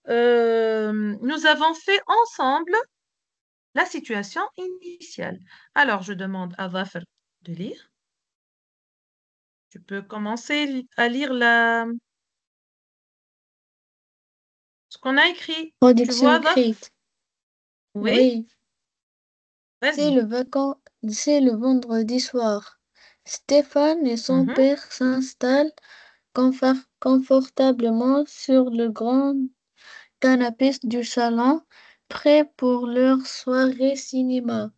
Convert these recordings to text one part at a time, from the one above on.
nous avons fait ensemble la situation initiale. Alors, je demande à Wafel de lire. Tu peux commencer à lire ce qu'on a écrit. Tu Production vois, Waf? écrite. Oui, Oui, c'est vas-y. c'est le vendredi soir. Stéphane et son Mhm. père s'installent confortablement sur le grand canapé du salon, prêts pour leur soirée cinéma.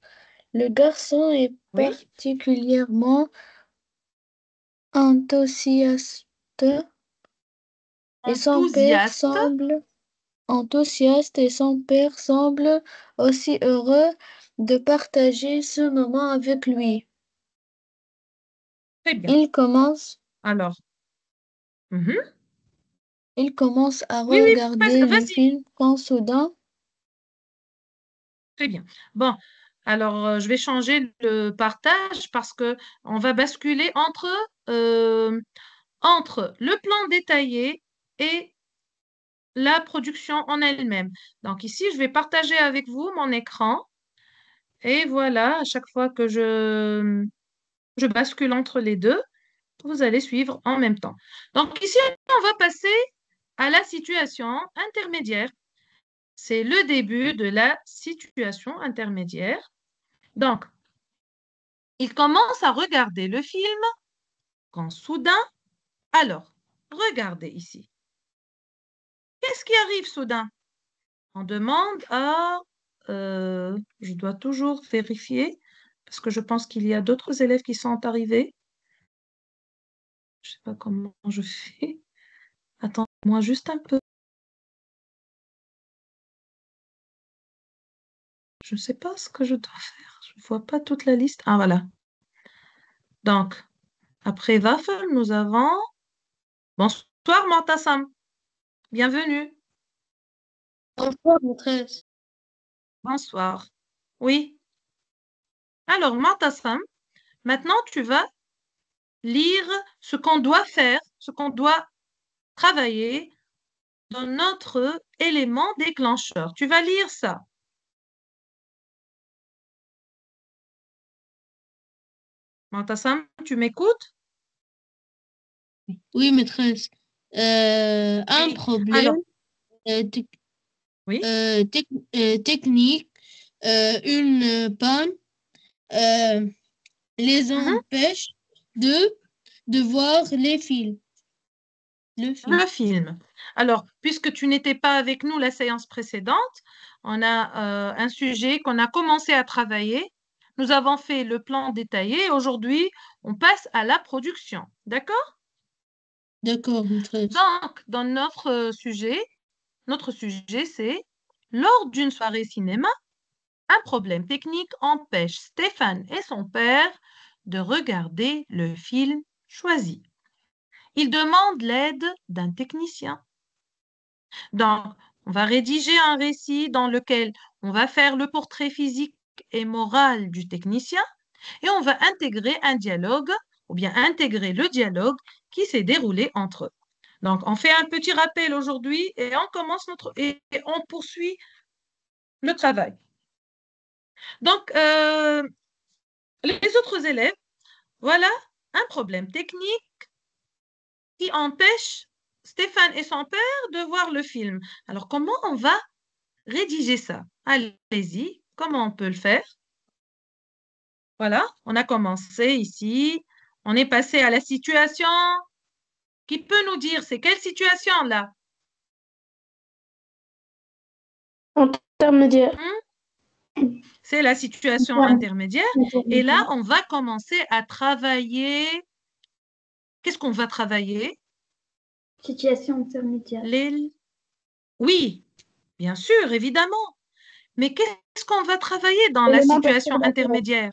Le garçon est Oui, particulièrement enthousiaste et son père enthousiaste. semble enthousiaste et son père semble aussi heureux de partager ce moment avec lui. Très bien. Il commence, Alors, mhm. il commence à Oui, oui, regarder le vas-y. film quand soudain, Très bien. Bon, alors je vais changer le partage parce que on va basculer entre le plan détaillé et la production en elle-même. Donc ici, je vais partager avec vous mon écran et voilà, à chaque fois que je bascule entre les deux, vous allez suivre en même temps. Donc ici, on va passer à la situation intermédiaire. C'est le début de la situation intermédiaire. Donc, il commence à regarder le film quand soudain, alors, regardez ici. Qu'est-ce qui arrive soudain? On demande à... je dois toujours vérifier parce que je pense qu'il y a d'autres élèves qui sont arrivés. Je ne sais pas comment je fais. Attends-moi juste un peu. Je ne sais pas ce que je dois faire. Je ne vois pas toute la liste. Ah, voilà. Donc, après Waffle, nous avons... Bonsoir, Mortassam. Bienvenue. bonsoir maîtresse. Bonsoir. Oui. Alors, Mortassam, maintenant, tu vas lire ce qu'on doit faire, ce qu'on doit travailler dans notre élément déclencheur. Tu vas lire ça. Mortassam, tu m'écoutes? Oui, maîtresse. Un Oui. Alors, problème euh, tec- oui. technique, une panne euh, les Mhm. empêche de, de voir les films. Le film. Le film. Alors, puisque tu n'étais pas avec nous la séance précédente, on a un sujet qu'on a commencé à travailler. Nous avons fait le plan détaillé et aujourd'hui, on passe à la production. D'accord? D'accord, maîtresse. Donc, dans notre sujet, c'est lors d'une soirée cinéma, un problème technique empêche Stéphane et son père de regarder le film choisi. Ils demandent l'aide d'un technicien. Donc, on va rédiger un récit dans lequel on va faire le portrait physique et moral du technicien et on va intégrer un dialogue ou bien intégrer le dialogue qui s'est déroulé entre eux. Donc, on fait un petit rappel aujourd'hui et on commence et on poursuit le travail. Donc, les autres élèves, voilà un problème technique qui empêche Stéphane et son père de voir le film. Alors, comment on va rédiger ça? Allez-y, comment on peut le faire? Voilà, on a commencé ici. On est passé à la situation. Qui peut nous dire, c'est quelle situation là? Intermédiaire. Hmm. C'est la situation intermédiaire. Et là, on va commencer à travailler. Qu'est-ce qu'on va travailler? Situation intermédiaire. Les... Oui, bien sûr, évidemment. Mais qu'est-ce qu'on va travailler dans la Élément situation perturbateur. intermédiaire?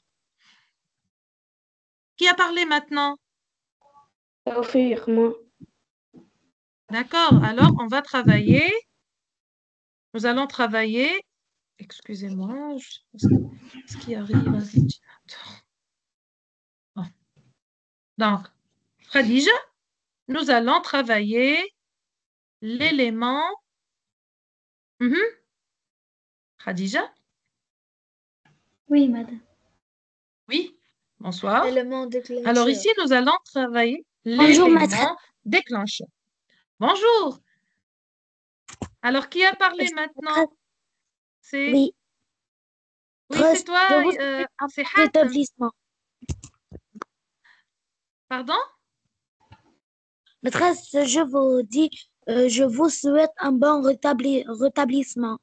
Qui a parlé maintenant? Offrir, moi. D'accord, alors on va travailler. Nous allons travailler. Excusez-moi, ce qui arrive à l'ordinateur. Bon. Donc, Khadija, nous allons travailler l'élément. Mhm. Khadija? Oui, madame. Oui, bonsoir. Élément Alors déclencheur. ici, nous allons travailler Bonjour, maître. l'élément déclencheur. Bonjour. Alors, qui a parlé maintenant? C'est Oui, Oui, c'est toi, je vous souhaite un c'est bon Hatem. rétablissement. Pardon? Maîtresse, je vous dis, je vous souhaite un bon rétablissement.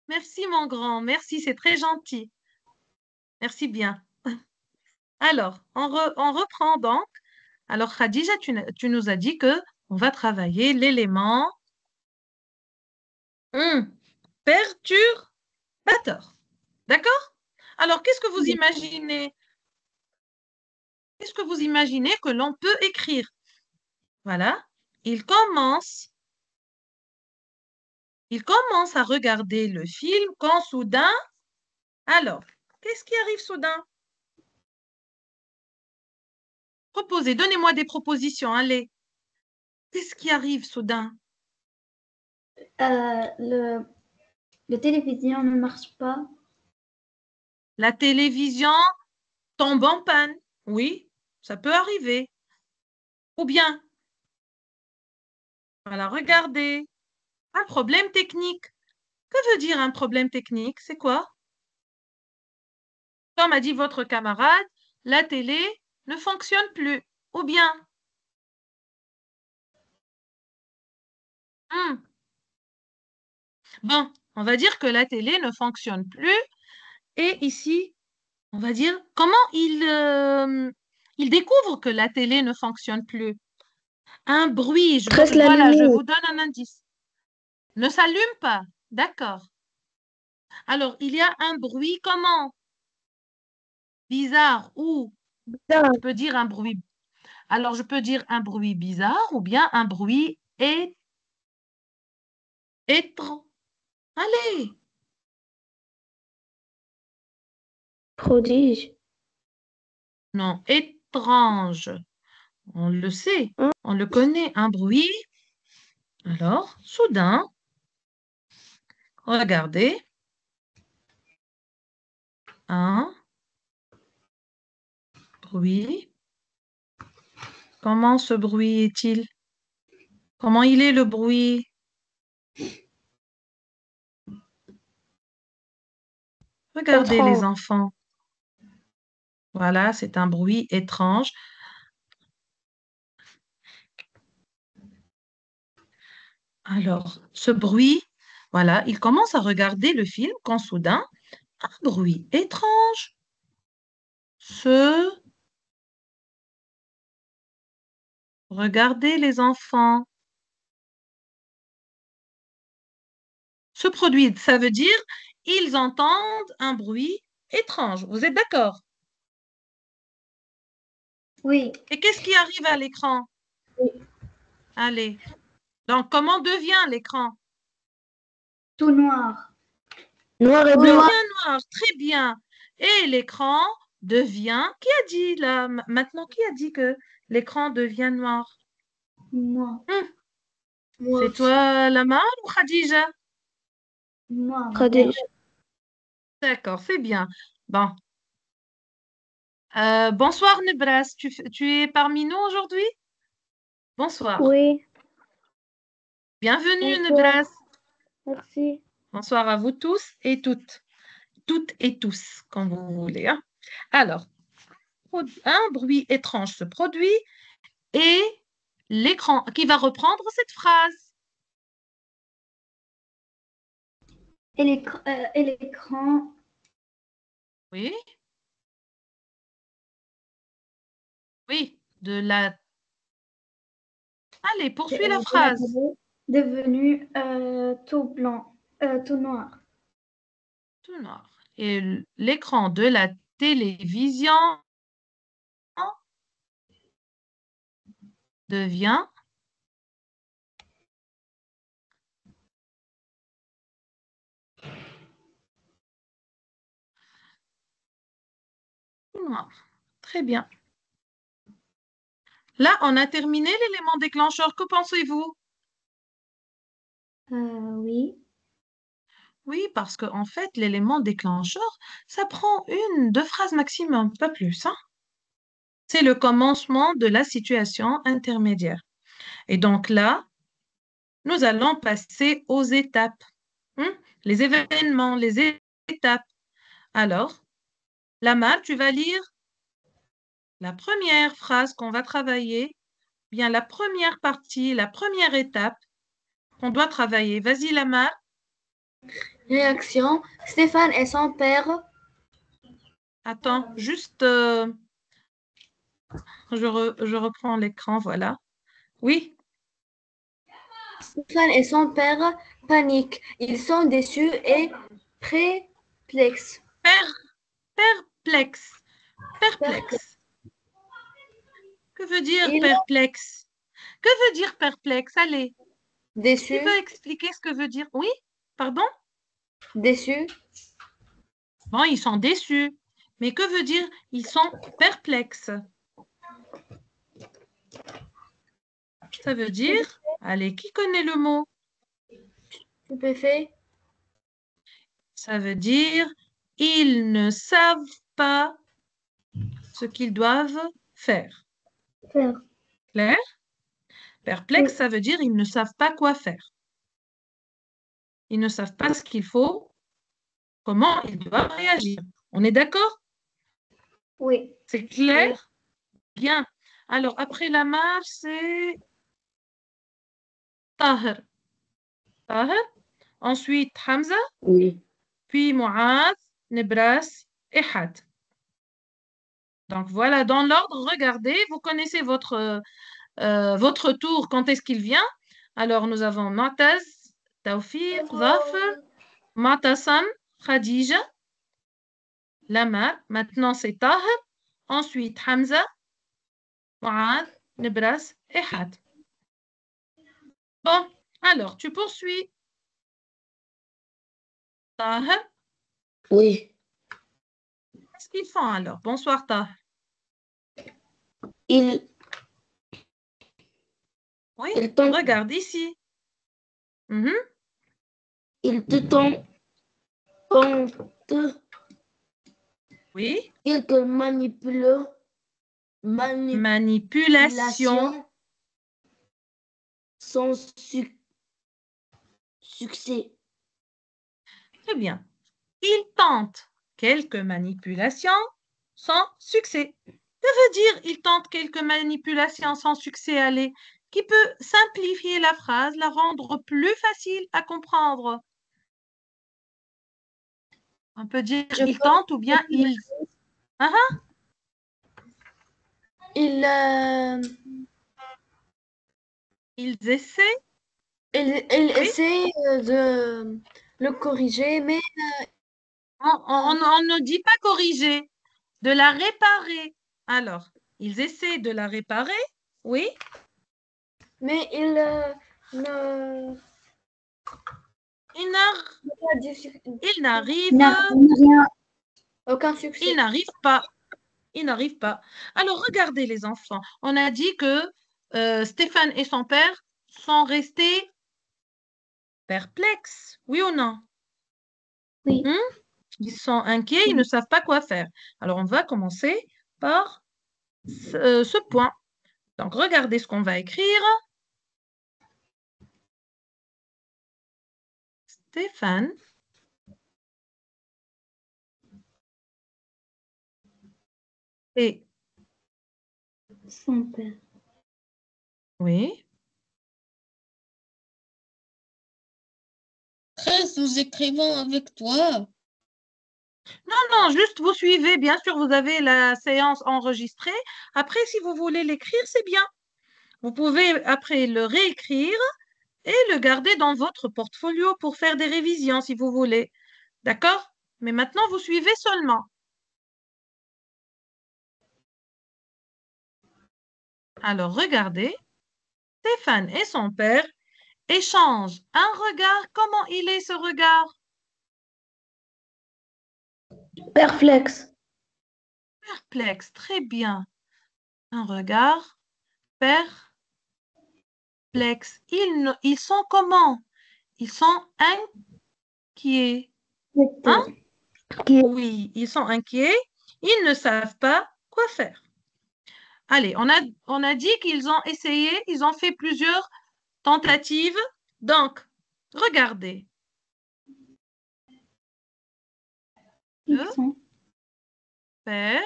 Merci, mon grand. Merci, c'est très gentil. Merci bien. Alors, on reprend donc. Alors, Khadija, tu nous as dit que on va travailler l'élément perturbateur. D'accord? Alors, qu'est-ce que vous imaginez? Qu'est-ce que vous imaginez que l'on peut écrire? Voilà. Il commence, il commence à regarder le film quand soudain, alors, qu'est-ce qui arrive soudain? Proposez, donnez-moi des propositions, allez. Qu'est-ce qui arrive soudain? Le télévision ne marche pas. La télévision tombe en panne. Oui, ça peut arriver. Ou bien, voilà, regardez, un problème technique. Que veut dire un problème technique? C'est quoi? Comme a dit votre camarade, la télé ne fonctionne plus. Ou bien, hmm, bon, on va dire que la télé ne fonctionne plus. Et ici, on va dire comment il découvre que la télé ne fonctionne plus. Un bruit, Maîtresse, la voilà, je lumière. vous donne un indice. Ne s'allume pas. D'accord. Alors, il y a un bruit comment? Bizarre ou Bizarre. je peux dire un bruit. Alors, je peux dire un bruit bizarre ou bien un bruit étrange. Allez, Prodige. non, étrange. On le sait, Hein? on le connaît, un bruit. Alors, soudain, regardez, un bruit. Comment ce bruit est-il? Comment il est le bruit? Regardez les Étrange. enfants. Voilà, c'est un bruit étrange. Alors, ce bruit, voilà, il commence à regarder le film quand soudain, un bruit étrange se... Regardez les enfants. Se produit, ça veut dire ils entendent un bruit étrange. Vous êtes d'accord? Oui, Et qu'est-ce qui arrive à l'écran? Allez. Donc, comment devient l'écran? tout noir. Noir et blanc. Devient noir. Très bien. Et l'écran devient... Qui a dit là maintenant? Qui a dit que l'écran devient noir? Moi. Hmm, Moi C'est aussi. toi, Lama ou Khadija? Moi, madame. Khadija. D'accord, c'est bien. Bon. Bonsoir, Nebras. Tu es parmi nous aujourd'hui? Bonsoir. Oui, Bienvenue, bonsoir. Nebras. Merci. Bonsoir à vous tous et toutes. Toutes et tous, quand vous voulez, hein. Alors, un bruit étrange se produit et l'écran qui va reprendre cette phrase. Et l'écran Oui, oui, de la... Allez, poursuis la de la phrase. télé devenu tout blanc, tout noir. Tout noir. Et l'écran de la télévision devient tout noir. Très bien. Là, on a terminé l'élément déclencheur. Que pensez-vous? Oui. Oui, parce qu'en fait, l'élément déclencheur, ça prend une, deux phrases maximum, pas plus, hein. C'est le commencement de la situation intermédiaire. Et donc là, nous allons passer aux étapes, hein, les événements, étapes. Alors, Lamar, tu vas lire la première phrase qu'on va travailler, bien la première partie, la première étape qu'on doit travailler. Vas-y, Lamar. Réaction. Stéphane et son père. Attends, juste, je reprends l'écran, voilà. Oui, Stéphane et son père paniquent. Ils sont déçus et perplexes. perplexe, perplexe. Que veut dire Ils perplexe? Que veut dire perplexe? Allez, qui déçus, peut expliquer ce que veut dire? Oui, pardon? déçus, Bon, ils sont déçus. Mais que veut dire ils sont perplexes? Ça veut dire, allez, qui connaît le mot? stupéfaits, Ça veut dire ils ne savent pas ce qu'ils doivent faire. faire. Clair? Perplexe, ça veut dire ils ne savent pas quoi faire. Ils ne savent pas ce qu'il faut, comment ils doivent réagir. On est d'accord? Oui. C'est clair? Bien. Alors, après la marche, c'est Tahir. Tahir. Ensuite, Hamza, Oui. puis Mu'adh, Nebras et Had. Donc, voilà, dans l'ordre, regardez, vous connaissez votre tour, quand est-ce qu'il vient. Alors, nous avons Mu'taz, Tawfiq, Zafir, Mu'tasam, Khadija, Lamar. Maintenant, c'est Tahir. Ensuite, Hamza, Mu'adh, Nebras et Had. Bon, alors, tu poursuis. Tahir, Oui. qu'est-ce qu'ils font alors? Bonsoir, Tahir. Il, Oui, il tente, regarde ici. Mhm. il te tente Oui, quelques manipulation. manipulations sans succès. Très bien. Il tente quelques manipulations sans succès. Que veut dire il tente quelques manipulations sans succès, allez, qui peut simplifier la phrase, la rendre plus facile à comprendre? On peut dire Je il peux- tente ou bien il. Ah, ah, Ils, ils essaient, ils oui. essaient de le corriger, mais On ne dit pas corriger, de la réparer. Alors, ils essaient de la réparer, oui. ils ne Ils n'ar- pas du- ils n'arrivent, Rien. aucun ils succès. n'arrivent pas. Ils n'arrivent pas. Alors, regardez les enfants. On a dit que Stéphane et son père sont restés perplexes, oui ou non? Oui. Hmm? Ils sont inquiets, ils ne savent pas quoi faire. Alors, on va commencer par ce point. Donc, regardez ce qu'on va écrire. Stéphane et, Son père. oui, Nous écrivons avec toi. non, juste vous suivez. Bien sûr, vous avez la séance enregistrée. Après, si vous voulez l'écrire, c'est bien. Vous pouvez après le réécrire et le garder dans votre portfolio pour faire des révisions si vous voulez. D'accord? Mais maintenant, vous suivez seulement. Alors, regardez, Stéphane et son père échangent un regard. Comment il est ce regard? Perplexe. Perplexe, très bien. Un regard perplexe. Ils sont comment? ils sont inquiets. Hein? Oui, ils sont inquiets. Ils ne savent pas quoi faire. Allez, on a dit qu'ils ont essayé, ils ont fait plusieurs tentatives. Donc, regardez. Ils sont. Faire.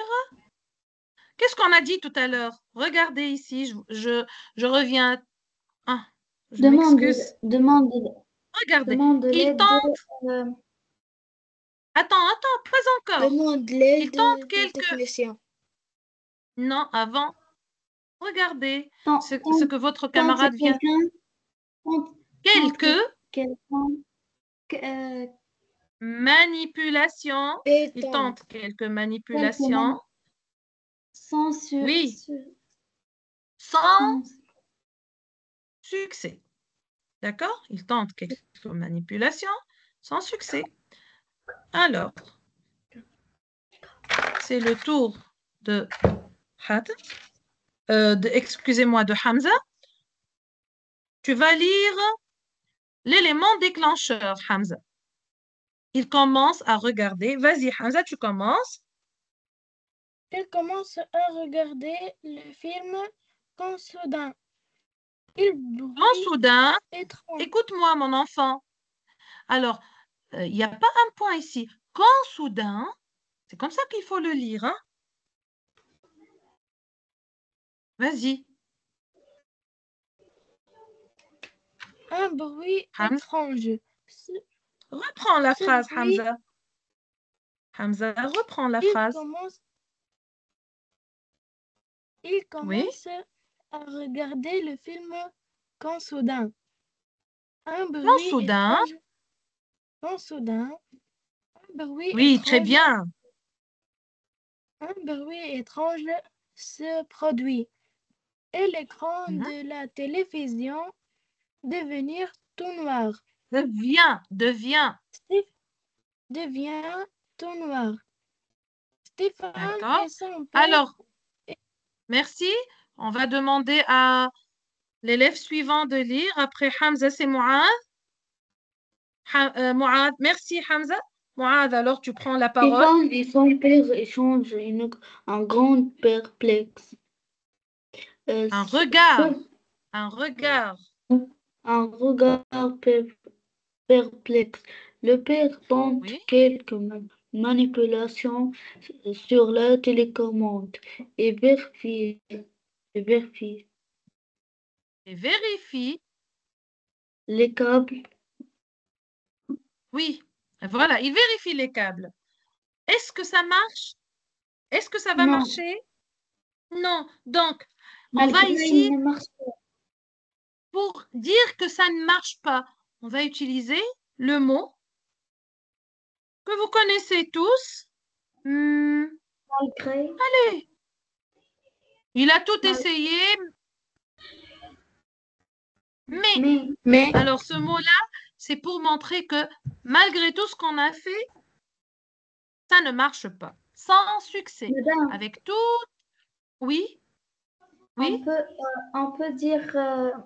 Qu'est-ce qu'on a dit tout à l'heure? Regardez ici, je reviens. Ah, je m'excuse. Demande Regardez, ils l'aide tentent. euh, Attends, pas encore. Demande Ils l'aide tentent du quelques... technicien. Non, avant. Regardez tant- ce tant- que votre tant camarade vient. quelqu'un tant- Quelques quelqu'un que- manipulations. Et Ils tente. tentent quelques manipulations. sans Oui, sans- sans succès. D'accord? Ils tentent quelques manipulations sans succès. Alors, c'est le tour de excusez-moi, de Hamza. Tu vas lire l'élément déclencheur, Hamza. Il commence à regarder. Vas-y, Hamza, tu commences. Il commence à regarder le film quand soudain, il Quand bruit soudain, étrange. écoute-moi, mon enfant. Alors, il n'y a pas un point ici. Quand soudain, c'est comme ça qu'il faut le lire. Hein? Vas-y. Un bruit Hamza. étrange. Reprends la Ce phrase, bruit, Hamza. Hamza, reprends la il phrase. Oui. commence à regarder le film quand soudain. Un Quand bruit soudain. étrange. Quand soudain, un bruit Oui, étrange. très bien. Un bruit étrange se produit et l'écran de la télévision devenir tout noir. Devient. Devient tout noir. Stéphane D'accord. et son père. Alors, merci. On va demander à l'élève suivant de lire. Après Hamza, c'est Mouad. Mouad, merci Hamza. Mouad, alors tu prends la parole. Stéphane et son père échangent un grand perplexe. Un regard. Ce- Un regard. Un regard perplexe. Le père tente Oui. quelques manipulations sur la télécommande et vérifie. Et vérifie. Les câbles. Oui. Voilà, il vérifie les câbles. Est-ce que ça marche? Est-ce que ça va Non. marcher? Non. Donc, on Malgré va ici, il ne marche pas. pour dire que ça ne marche pas, on va utiliser le mot que vous connaissez tous. Malgré. Allez. Il a tout Mal- essayé. Mais. Alors, ce mot-là, c'est pour montrer que malgré tout ce qu'on a fait, ça ne marche pas. Sans succès. Madame, Avec tout. Oui. Oui. on peut dire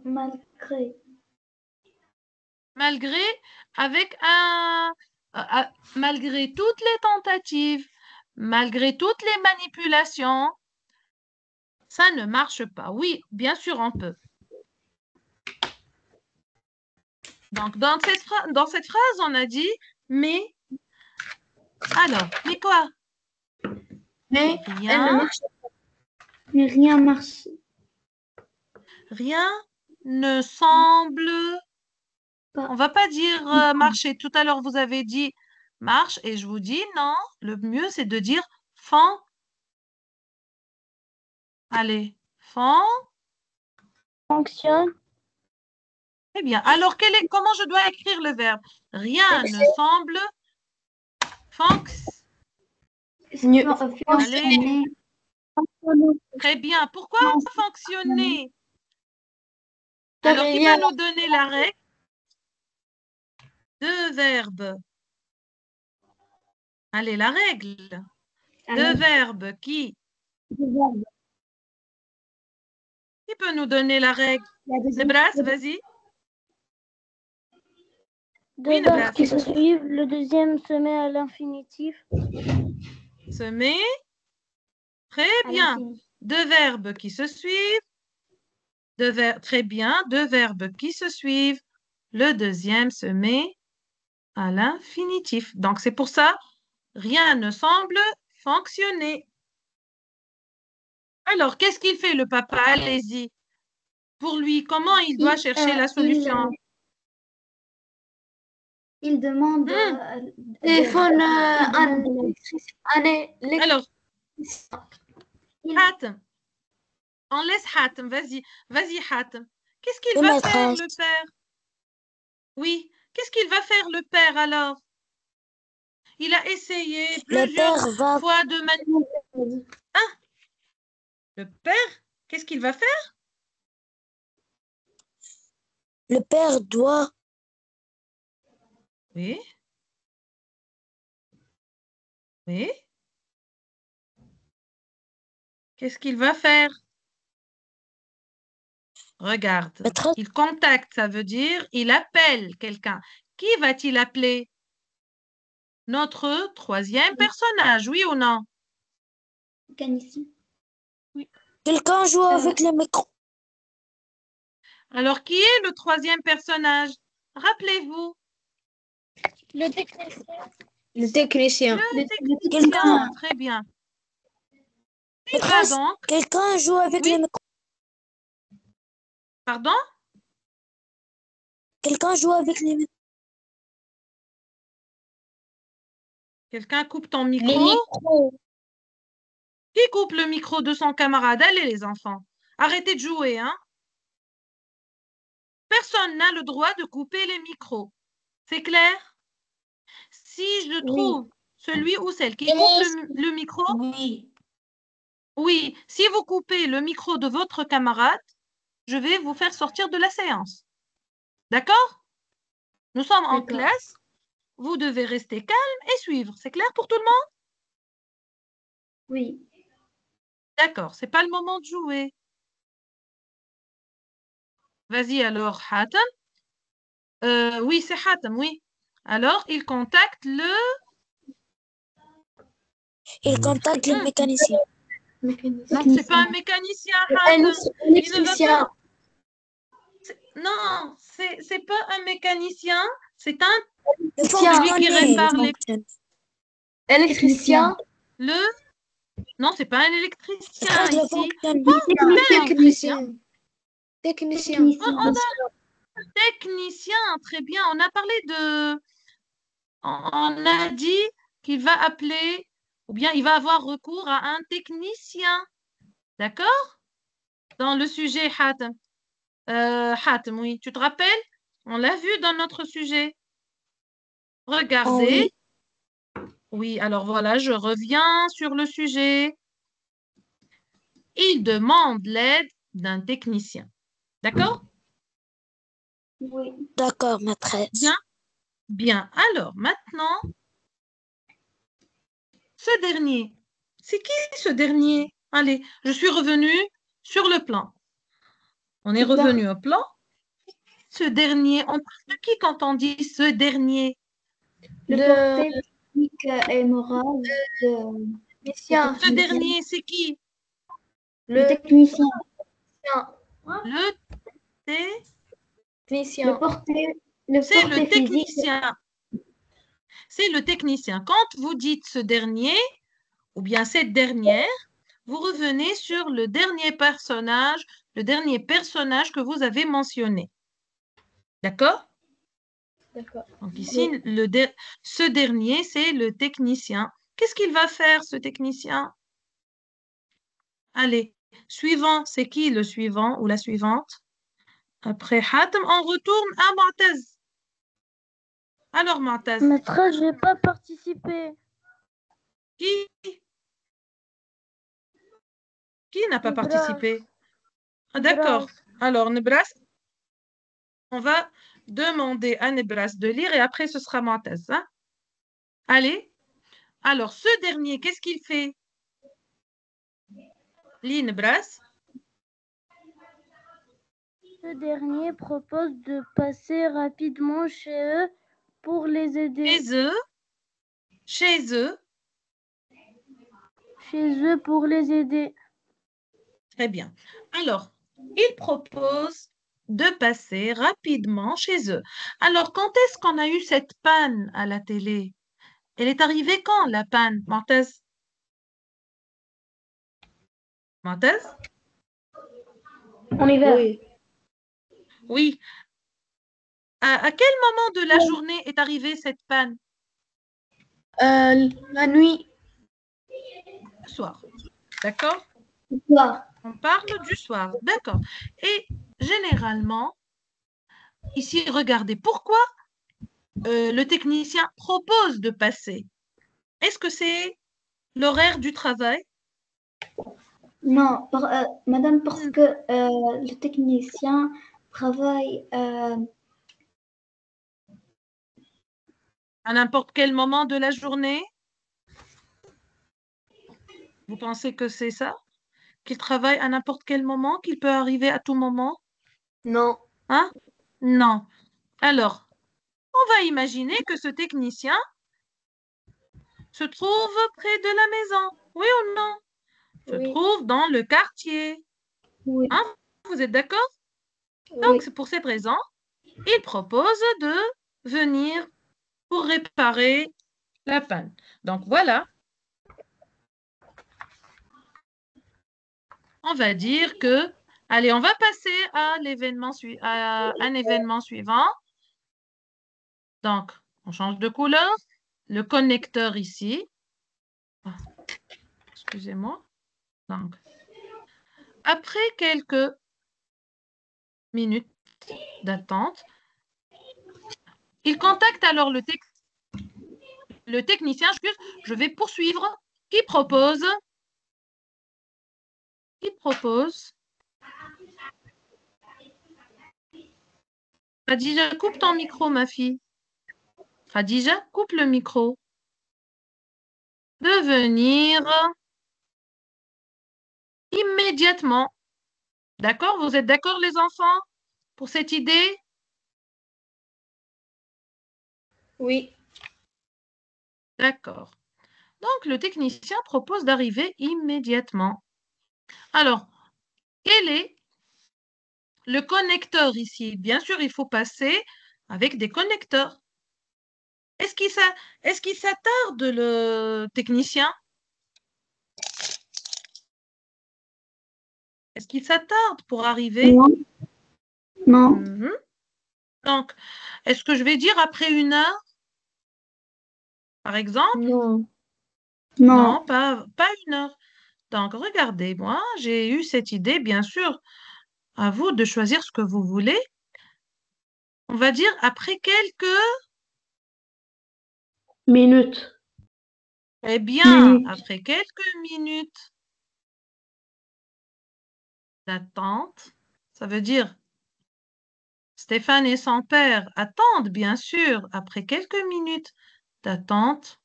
malgré. Malgré, avec malgré toutes les tentatives, malgré toutes les manipulations, ça ne marche pas. Oui, bien sûr, on peut. Donc, dans cette phrase, on a dit mais. Alors, mais quoi? Mais Rien. elle ne marche pas. Mais rien marche. Rien ne semble. On va pas dire marcher. Tout à l'heure, vous avez dit marche et je vous dis non. Le mieux, c'est de dire font. Allez, font. Fonctionne. Très bien. Alors, comment je dois écrire le verbe? Rien ne semble Fonctionner. Très bien. Pourquoi fonctionner? Car Alors, qui il y a peut nous donner la règle? Deux verbes. Allez, la règle. Deux verbes qui peut nous donner la règle? Nebras, vas-y. Deux Oui, verbes Nebras. qui se suivent, le deuxième se met à l'infinitif. Se met. Très À bien. l'infini. Deux verbes qui se suivent. Très bien. Deux verbes qui se suivent. Le deuxième se met à l'infinitif. Donc, c'est pour ça, rien ne semble fonctionner. Alors, qu'est-ce qu'il fait le papa? Allez-y. Pour lui, comment il doit chercher la solution? Il demande Téléphone Alors, il- Hatem, on laisse Hatem. Vas-y, vas-y Hatem. Qu'est-ce qu'il Oui, va faire maîtresse. le père? Oui, qu'est-ce qu'il va faire le père alors? Il a essayé Le plusieurs père va, fois de manier. Le père, qu'est-ce qu'il va faire? le père doit, Oui, oui. Qu'est-ce qu'il va faire? Regarde, maîtresse, il contacte, ça veut dire il appelle quelqu'un. Qui va-t-il appeler? Notre troisième personnage, oui ou non? mécanicien. quelqu'un joue avec le micro. Alors, qui est le troisième personnage? Rappelez-vous, Le technicien. Le technicien. le technicien, Quelqu'un, très bien. Il va maîtresse, donc, quelqu'un joue avec oui, le micro. pardon, Quelqu'un joue avec le micro. quelqu'un coupe ton Les micro. micros. Qui coupe le micro de son camarade? Allez, les enfants, arrêtez de jouer, hein? Personne n'a le droit de couper les micros. C'est clair? Si je Oui. trouve celui ou celle qui coupe le micro, Oui. oui, si vous coupez le micro de votre camarade, je vais vous faire sortir de la séance. D'accord? Nous sommes en D'accord. classe. Vous devez rester calme et suivre. C'est clair pour tout le monde? Oui. D'accord, c'est pas le moment de jouer. Vas-y alors, Hatem. Oui, c'est Hatem, oui. Alors, il contacte le... Il contacte le mécanicien. Non, c'est pas un mécanicien, Hatem. Il ne va Électricien. pas... Non, c'est pas un mécanicien. C'est un... Le Celui qui fonctionnaire, répare le les... fonctionnaire. Électricien. Le... Non, c'est pas un électricien Maîtresse, le ici. fonctionnaire. C'est pas un électricien. Technicien. On a technicien, très bien. On a parlé de... On a dit qu'il va appeler, ou bien il va avoir recours à un technicien. D'accord? Dans le sujet Hatem. Hatem, oui. Tu te rappelles? On l'a vu dans notre sujet. Oh Regardez. oui, Oui, alors voilà, je reviens sur le sujet. Il demande l'aide d'un technicien. D'accord? Oui. d'accord, maîtresse. Bien, bien. Alors, maintenant, ce dernier. C'est qui ce dernier? Allez, je suis revenue sur le plan. On est revenu au plan. Ce dernier, on parle de qui quand on dit ce dernier? Le porté technique et moral Technicien. Ce dernier, c'est qui? le technicien. Le T, Technicien. Le porté c'est le physique. technicien. C'est le technicien. Quand vous dites ce dernier, ou bien cette dernière, vous revenez sur le dernier personnage que vous avez mentionné. D'accord? D'accord. Donc ici, ce dernier, c'est le technicien. Qu'est-ce qu'il va faire, ce technicien? Allez, suivant, c'est qui le suivant ou la suivante? Après Hatem, on retourne à Mu'taz. Alors, Mu'taz, Maîtresse, je n'ai pas participé. qui, qui n'a pas Nebras. participé? Ah, Nebras. d'accord. Alors, Nebras, on va demander à Nebras de lire et après, ce sera Mu'taz. Hein? Allez. Alors, ce dernier, qu'est-ce qu'il fait? Lis Nebras. Ce dernier propose de passer rapidement chez eux pour les aider. Chez eux. Chez eux pour les aider. Très bien. Alors, il propose de passer rapidement chez eux. Alors, quand est-ce qu'on a eu cette panne à la télé? Elle est arrivée quand, la panne, Montez? Montez? En hiver. Oui. Oui. À quel moment de la journée est arrivée cette panne? La nuit. Le soir. D'accord? Soir. On parle du soir. D'accord. Et généralement, ici, regardez, pourquoi le technicien propose de passer? Est-ce que c'est l'horaire du travail? Non, madame, parce que le technicien travaille À n'importe quel moment de la journée? Vous pensez que c'est ça? Qu'il travaille à n'importe quel moment? Qu'il peut arriver à tout moment? Non. Hein? Non. Alors, on va imaginer que ce technicien se trouve près de la maison. Oui ou non? Se Oui. trouve dans le quartier. oui, Hein? Vous êtes d'accord? Donc, Oui. c'est pour cette raison, il propose de venir pour réparer la panne. Donc, voilà. On va dire que, allez, on va passer à à un événement suivant. Donc, on change de couleur. Le connecteur ici. Ah, excusez-moi. Donc, après quelques minutes d'attente, il contacte alors le technicien. Je vais poursuivre. Qui propose? Qui propose? Khadija, coupe ton micro, ma fille. Khadija, coupe le micro. De venir immédiatement. D'accord? Vous êtes d'accord, les enfants, pour cette idée? Oui. D'accord. Donc, le technicien propose d'arriver immédiatement. Alors, quel est le connecteur ici? Bien sûr, il faut passer avec des connecteurs. Est-ce qu'il s'attarde, le technicien? Est-ce qu'il s'attarde pour arriver? non, non, Mhm. Donc, est-ce que je vais dire après 1 heure, par exemple? Non. Non, non, pas 1 heure. Donc, regardez, moi, j'ai eu cette idée, bien sûr, à vous de choisir ce que vous voulez. On va dire après quelques... Minute. Eh bien, minute, après quelques minutes d'attente, ça veut dire Stéphane et son père attendent, bien sûr, après quelques minutes d'attente.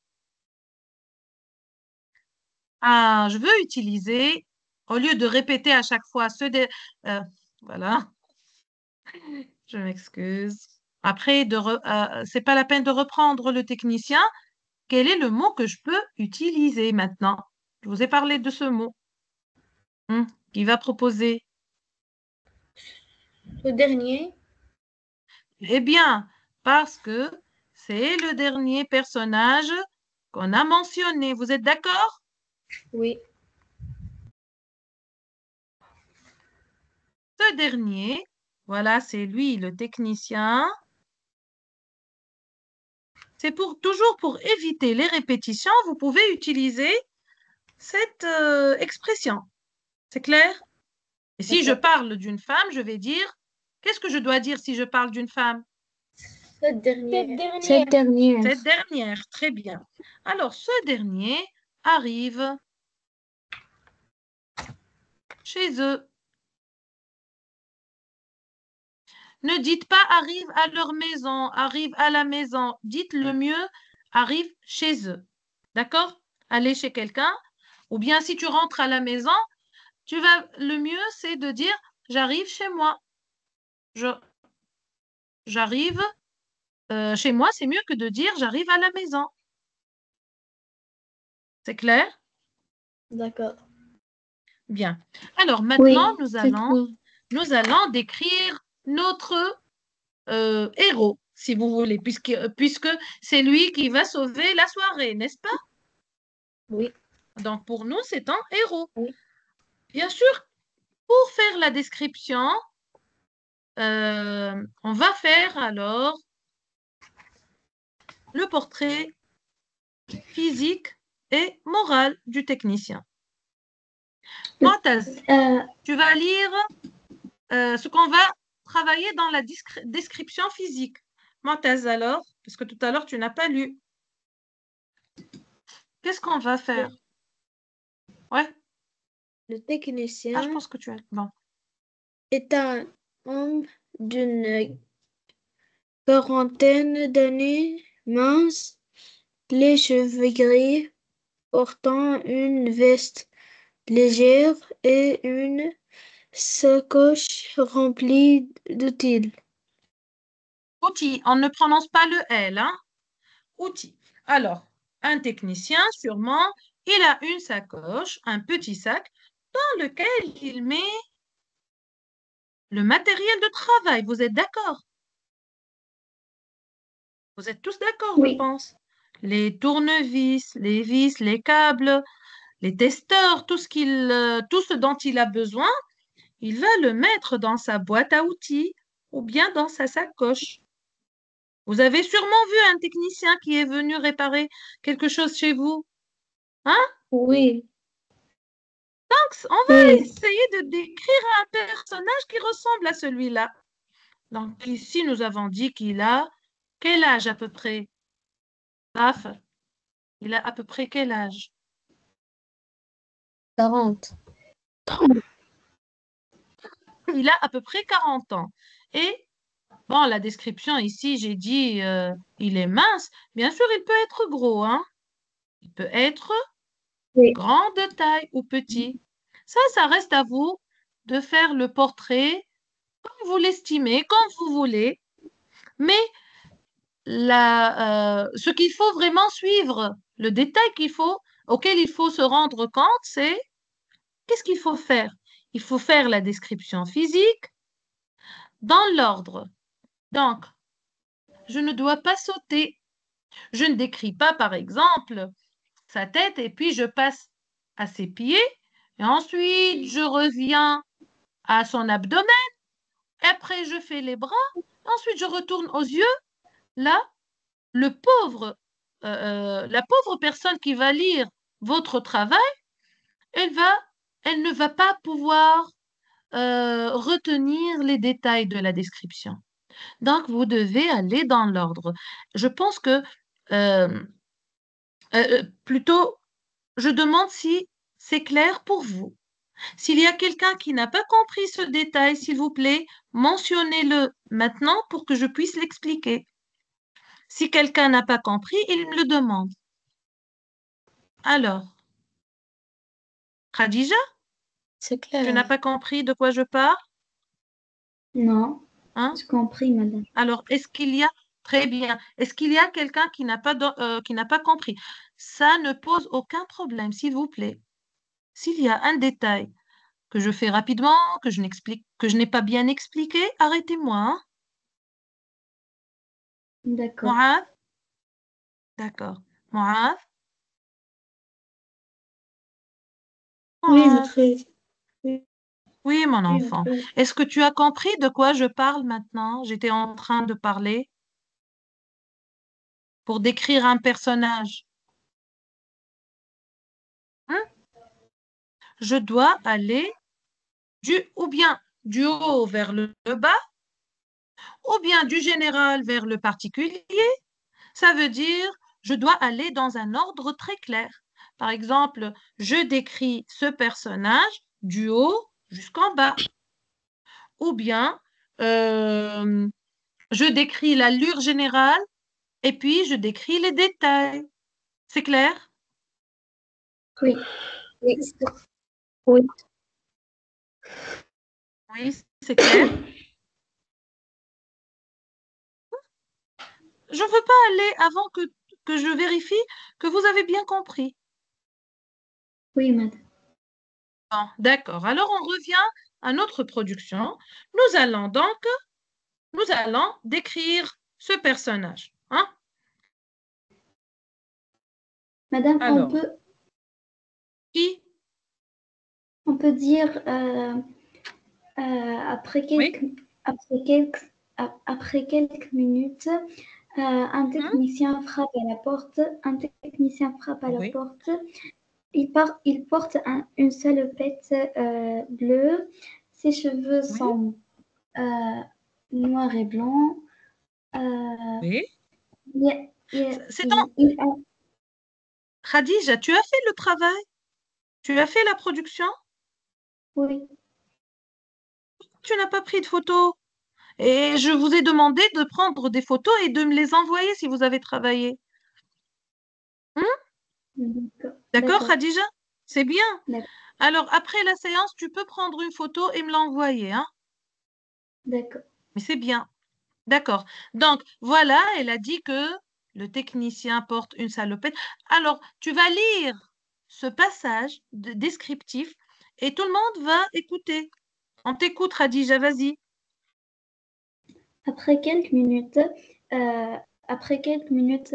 Ah, je veux utiliser, au lieu de répéter à chaque fois euh, voilà, je m'excuse. Après, c'est pas la peine de reprendre le technicien. Quel est le mot que je peux utiliser maintenant? Je vous ai parlé de ce mot. Qui va proposer? Le dernier. Eh bien, parce que c'est le dernier personnage qu'on a mentionné. Vous êtes d'accord? Oui. Ce dernier, voilà, c'est lui, le technicien. C'est toujours pour éviter les répétitions, vous pouvez utiliser cette expression. C'est clair? Et si je D'accord. parle d'une femme, je vais dire, qu'est-ce que je dois dire si je parle d'une femme? Cette dernière. Cette dernière. Cette dernière, très bien. Alors, ce dernier arrive chez eux. Ne dites pas arrive à leur maison, arrive à la maison. Dites le mieux, arrive chez eux. D'accord? Aller chez quelqu'un. Ou bien si tu rentres à la maison, le mieux, c'est de dire j'arrive chez moi. J'arrive chez moi, c'est mieux que de dire j'arrive à la maison. C'est clair? D'accord. Bien. Alors maintenant, Oui, C'est clair. nous allons décrire notre héros, si vous voulez, puisque c'est lui qui va sauver la soirée, n'est-ce pas? Oui. Donc pour nous, c'est un héros. Oui. Bien sûr, pour faire la description, on va faire alors le portrait physique et moral du technicien. Montaz, euh, tu vas lire ce qu'on va travailler dans la description physique. Montaz alors, parce que tout à l'heure, tu n'as pas lu. Qu'est-ce qu'on va faire? Ouais, Le je technicien pense que tu as. Bon. est un homme d'une quarantaine d'années, mince, les cheveux gris, portant une veste légère et une sacoche remplie d'outils. Outil, on ne prononce pas le L, hein? Outil. Alors, un technicien, sûrement, il a une sacoche, un petit sac, dans lequel il met le matériel de travail. Vous êtes d'accord? Vous êtes tous d'accord, je oui, pense. Les tournevis, les vis, les câbles, les testeurs, tout ce dont il a besoin, il va le mettre dans sa boîte à outils ou bien dans sa sacoche. Vous avez sûrement vu un technicien qui est venu réparer quelque chose chez vous. Hein? Oui, Donc, on va oui. essayer de décrire un personnage qui ressemble à celui-là. Donc, ici, nous avons dit qu'il a quel âge à peu près? Paf, il a à peu près quel âge? 40. Il a à peu près 40 ans. Et bon, la description ici, j'ai dit il est mince. Bien sûr, il peut être gros, hein. Il peut être Oui. grand de taille ou petit. Ça reste à vous de faire le portrait comme vous l'estimez, comme vous voulez. Mais ce qu'il faut vraiment suivre, le détail auquel il faut se rendre compte, c'est qu'est-ce qu'il faut faire? Il faut faire la description physique dans l'ordre. Donc, je ne dois pas sauter. Je ne décris pas, par exemple, sa tête et puis je passe à ses pieds et ensuite je reviens à son abdomen. Après, je fais les bras. Ensuite, je retourne aux yeux. Là, le pauvre, la pauvre personne qui va lire votre travail, elle va, elle ne va pas pouvoir retenir les détails de la description. Donc, vous devez aller dans l'ordre. Je pense que, euh, plutôt, je demande si c'est clair pour vous. S'il y a quelqu'un qui n'a pas compris ce détail, s'il vous plaît, mentionnez-le maintenant pour que je puisse l'expliquer. Si quelqu'un n'a pas compris, il me le demande. Alors, Khadija, C'est tu n'as clair. pas compris de quoi je parle, Non, hein? j'ai compris, madame. Alors, très bien, est-ce qu'il y a quelqu'un qui n'a pas compris? Ça ne pose aucun problème, s'il vous plaît. S'il y a un détail que je fais rapidement, que je n'ai pas bien expliqué, arrêtez-moi, hein? D'accord. Mourad? D'accord. Mourad? Oui, Mourad? maîtresse. Oui, Oui, mon oui, enfant. maîtresse. Est-ce que tu as compris de quoi je parle maintenant? J'étais en train de parler pour décrire un personnage. Hein? Je dois aller ou bien du haut vers le bas, ou bien du général vers le particulier. Ça veut dire, je dois aller dans un ordre très clair. Par exemple, je décris ce personnage du haut jusqu'en bas. Ou bien, euh, je décris l'allure générale et puis je décris les détails. C'est clair? Oui, Oui, oui. Oui, c'est clair. je ne veux pas aller avant que je vérifie que vous avez bien compris. Oui, madame. Bon, d'accord. Alors, on revient à notre production. Nous allons décrire ce personnage. Hein? Madame, Alors, qui? on peut dire Oui. après quelques minutes, un Mhm. technicien frappe à la porte. Un technicien frappe à la Oui. porte. Il porte une salopette bleue. Ses cheveux Oui. sont noirs et blancs. Euh, Oui. il, il, C'est en... il a, Khadija, tu as fait le travail? Tu as fait la production? oui, Tu n'as pas pris de photos? Et je vous ai demandé de prendre des photos et de me les envoyer si vous avez travaillé. Hmm. d'accord, D'accord, d'accord, Khadija? C'est bien. d'accord, Alors, après la séance, tu peux prendre une photo et me l'envoyer, hein? d'accord. Mais c'est bien. D'accord. Donc, voilà, elle a dit que le technicien porte une salopette. Alors, tu vas lire ce passage descriptif et tout le monde va écouter. On t'écoute, Khadija, vas-y. Après quelques minutes, euh, après quelques minutes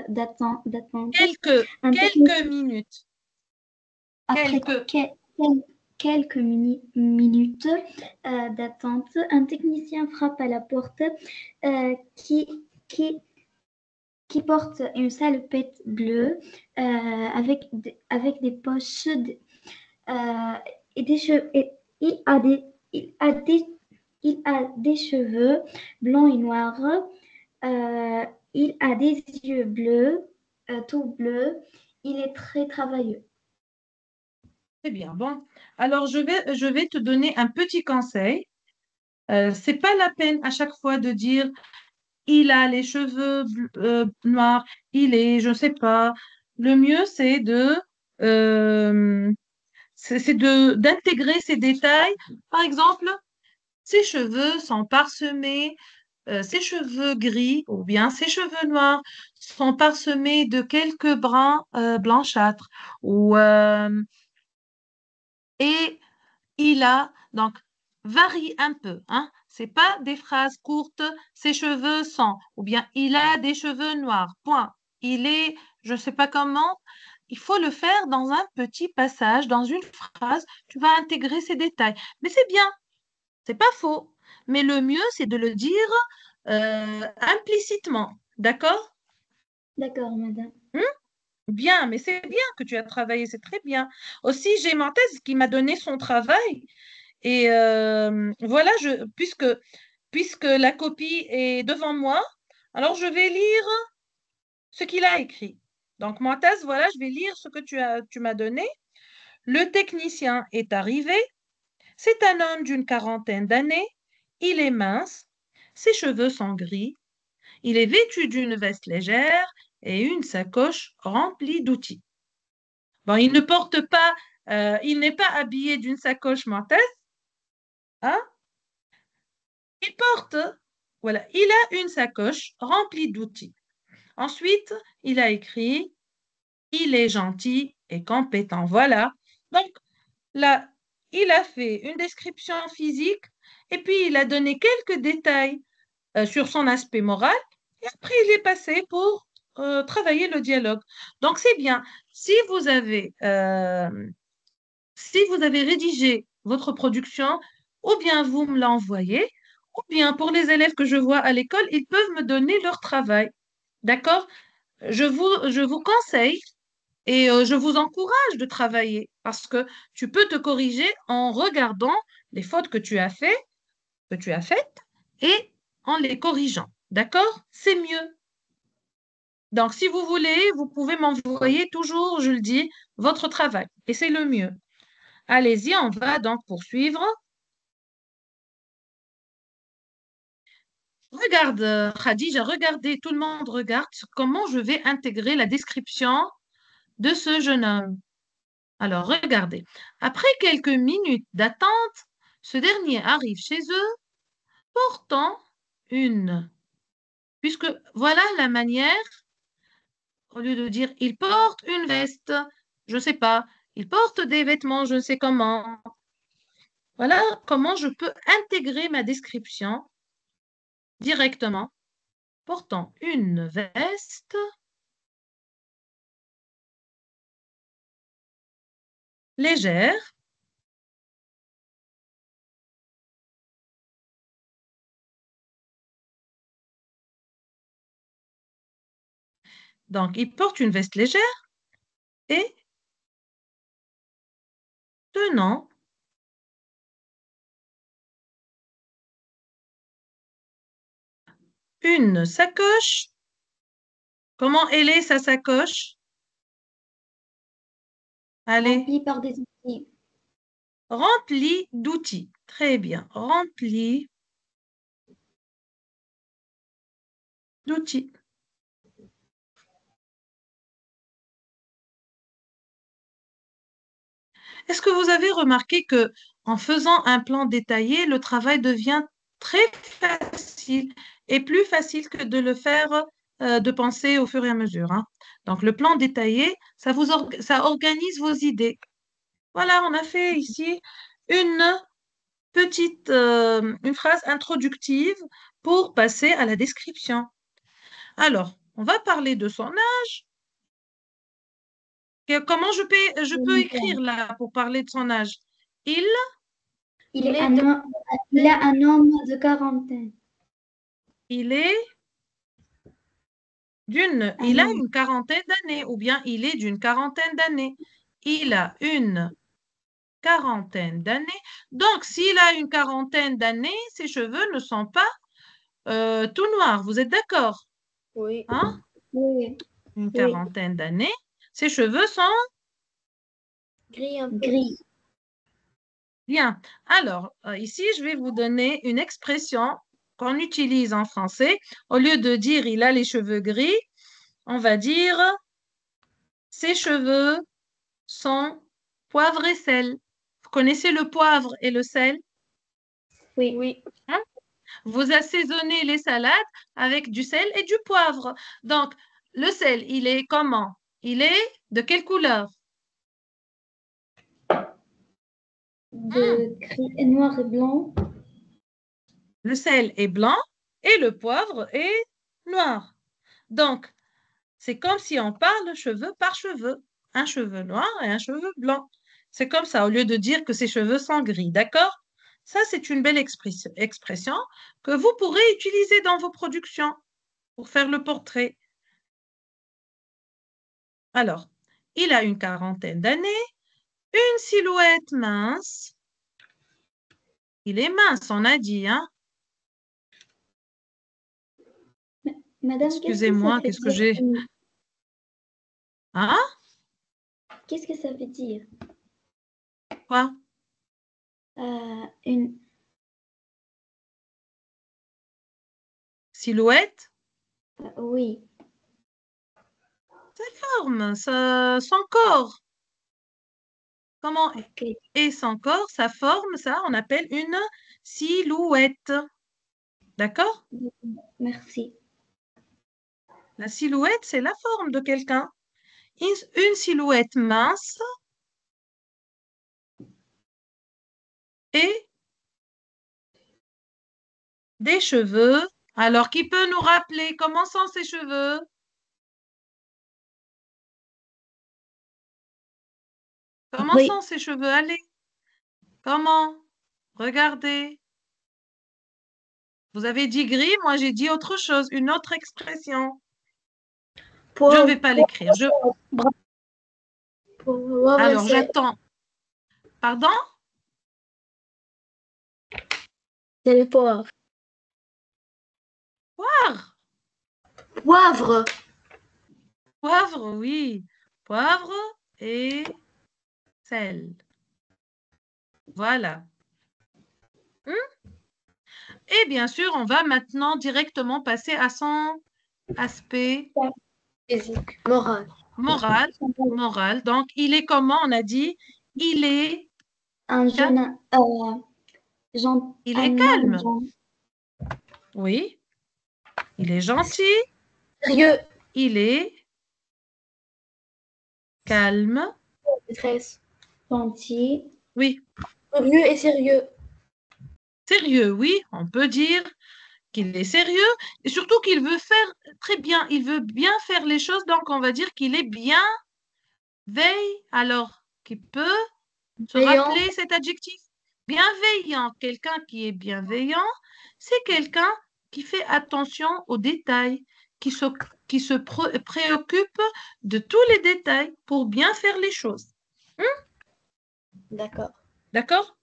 d'attente, un Quelques technicien, minutes. après Quelques. quelques minutes d'attente, un technicien frappe à la porte euh, qui, qui, qui porte une salopette bleue avec des poches euh, et des cheveux. Et il a des, il a des cheveux blancs et noirs. Euh, il a des yeux bleus, tout bleus. Il est très travailleux. Très bien. Bon, alors je vais te donner un petit conseil. C'est pas la peine à chaque fois de dire il a les cheveux noirs, il est, je sais pas. Le mieux, euh, c'est d'intégrer ces détails. Par exemple, ses cheveux sont parsemés, ses cheveux gris ou bien ses cheveux noirs sont parsemés de quelques brins blanchâtres. Ou, et il a, donc, varie un peu. Hein. C'est pas des phrases courtes, ses cheveux sont, ou bien il a des cheveux noirs, point. Il est, je ne sais pas comment. Il faut le faire dans un petit passage, dans une phrase. Tu vas intégrer ces détails. Mais c'est bien. C'est pas faux. Mais le mieux, c'est de le dire implicitement. D'accord? D'accord, madame. Hmm. Bien, mais c'est bien que tu as travaillé, c'est très bien. Aussi, j'ai ma thèse qui m'a donné son travail. Et voilà, puisque la copie est devant moi, alors je vais lire ce qu'il a écrit. Donc, ma thèse, voilà, je vais lire ce que tu m'as donné. Le technicien est arrivé. C'est un homme d'une quarantaine d'années. Il est mince. Ses cheveux sont gris. Il est vêtu d'une veste légère et une sacoche remplie d'outils. Bon, il ne porte pas, il n'est pas habillé d'une sacoche Montez, hein? Il porte, voilà, il a une sacoche remplie d'outils. Ensuite, il a écrit, il est gentil et compétent. Voilà. Donc, là, il a fait une description physique et puis il a donné quelques détails sur son aspect moral et après il est passé pour travailler le dialogue. Donc c'est bien. Si vous avez, euh, si vous avez rédigé votre production, ou bien vous me l'envoyez, ou bien pour les élèves que je vois à l'école, ils peuvent me donner leur travail. D'accord? Je vous conseille et je vous encourage de travailler parce que tu peux te corriger en regardant les fautes que tu as faites et en les corrigeant. D'accord? C'est mieux. Donc, si vous voulez, vous pouvez m'envoyer toujours, je le dis, votre travail. Et c'est le mieux. Allez-y, on va donc poursuivre. Regarde, Khadija, regardez, tout le monde regarde comment je vais intégrer la description de ce jeune homme. Alors, regardez. Après quelques minutes d'attente, ce dernier arrive chez eux portant une Puisque voilà la manière, au lieu de dire il porte une veste, je ne sais pas, il porte des vêtements, je ne sais comment. Voilà comment je peux intégrer ma description directement, portant une veste légère. Donc, il porte une veste légère et tenant une sacoche. Comment elle est sa sacoche? Allez, Rempli par des outils. remplie d'outils. Très bien, remplie d'outils. Est-ce que vous avez remarqué que en faisant un plan détaillé, le travail devient très facile et plus facile que de le faire, de penser au fur et à mesure, hein. Donc, le plan détaillé, ça organise vos idées. Voilà, on a fait ici une une phrase introductive pour passer à la description. Alors, on va parler de son âge. Comment je peux écrire là pour parler de son âge? Il Il a un homme de quarantaine. Il est il a une quarantaine d'années, ou bien il est d'une quarantaine d'années. Il a une quarantaine d'années. Donc, s'il a une quarantaine d'années, ses cheveux ne sont pas tout noirs. Vous êtes d'accord? Oui. Hein? Oui. Une quarantaine d'années. Ses cheveux sont Gris un peu. Gris. bien. Alors, ici, je vais vous donner une expression qu'on utilise en français. Au lieu de dire il a les cheveux gris, on va dire ses cheveux sont poivre et sel. Vous connaissez le poivre et le sel? Oui. Oui. Hein? Vous assaisonnez les salades avec du sel et du poivre. Donc, le sel, il est comment? Il est de quelle couleur? De gris, noir et blanc. Le sel est blanc et le poivre est noir. Donc, c'est comme si on parle cheveu par cheveu. Un cheveu noir et un cheveu blanc. C'est comme ça, au lieu de dire que ses cheveux sont gris. D'accord? Ça, c'est une belle expression que vous pourrez utiliser dans vos productions pour faire le portrait. Alors, il a une quarantaine d'années, une silhouette mince. Il est mince, on a dit, hein? Madame, Excusez-moi, qu'est-ce que j'ai? Hein? Qu'est-ce que ça veut dire? Quoi? Une Silhouette? oui. Sa forme, son corps. Comment Ok. est son corps, sa forme, ça, on appelle une silhouette. D'accord? Merci. La silhouette, c'est la forme de quelqu'un. Une silhouette mince et des cheveux. Alors, qui peut nous rappeler comment sont ses cheveux? Comment Oui. sont ses cheveux? Allez. Comment? Regardez. Vous avez dit gris, moi j'ai dit autre chose, une autre expression. Je ne vais pas l'écrire. Alors, j'attends. Pardon? C'est le poivre. Poivre. Poivre. Poivre, oui. Poivre et sel. Voilà. Et bien sûr, on va maintenant directement passer à son aspect Physique. Moral. moral. Moral. Donc, il est comment? On a dit, il est, Un jeune, il est un homme calme. jeune. Oui. Il est gentil. Sérieux. Il est calme. Maîtresse. Gentil. Oui, Curieux et sérieux. sérieux, oui, on peut dire qu'il est sérieux et surtout qu'il veut faire très bien, il veut bien faire les choses, donc on va dire qu'il est bien veille, alors qu'il peut se Veillant. rappeler cet adjectif. Bienveillant, quelqu'un qui est bienveillant, c'est quelqu'un qui fait attention aux détails, qui se, préoccupe de tous les détails pour bien faire les choses. D'accord. D'accord?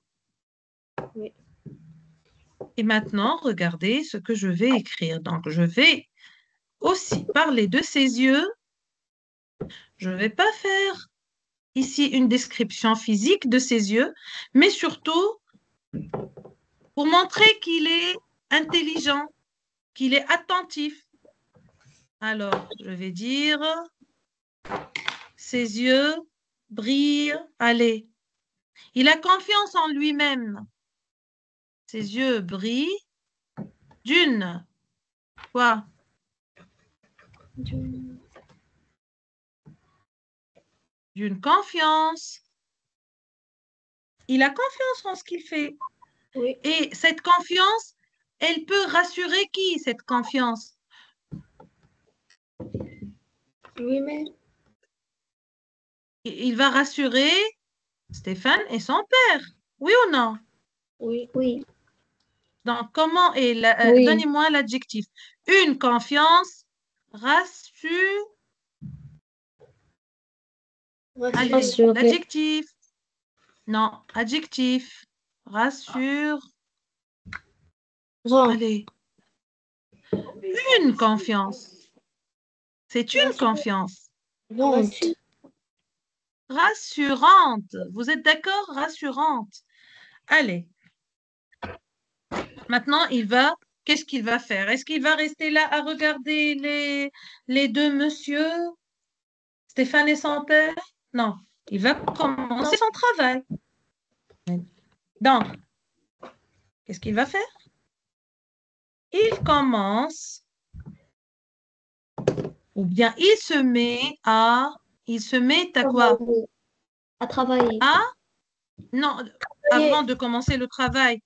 Oui. Et maintenant, regardez ce que je vais écrire. Donc, je vais aussi parler de ses yeux. Je ne vais pas faire ici une description physique de ses yeux, mais surtout pour montrer qu'il est intelligent, qu'il est attentif. Alors, je vais dire, ses yeux brillent. Allez, il a confiance en lui-même. Ses yeux brillent d'une quoi? D'une confiance. Il a confiance en ce qu'il fait. Oui. Et cette confiance, elle peut rassurer qui, cette confiance? Lui-même. Il va rassurer Stéphane et son père. Oui ou non? Oui. Oui. Donc, comment est Oui. donnez-moi l'adjectif. Une confiance rassure. Allez, Rassuré. l'adjectif. Non, adjectif. Rassure. Rend. Allez, une confiance. C'est une confiance. Rend. Rassurante. Vous êtes d'accord? Rassurante. Allez. Maintenant, qu'est-ce qu'il va faire? Est-ce qu'il va rester là à regarder les deux messieurs, Stéphane et son père? Non, il va commencer son travail. Donc, qu'est-ce qu'il va faire? Il commence, ou bien il se met à quoi? À travailler. À, non, avant de commencer le travail.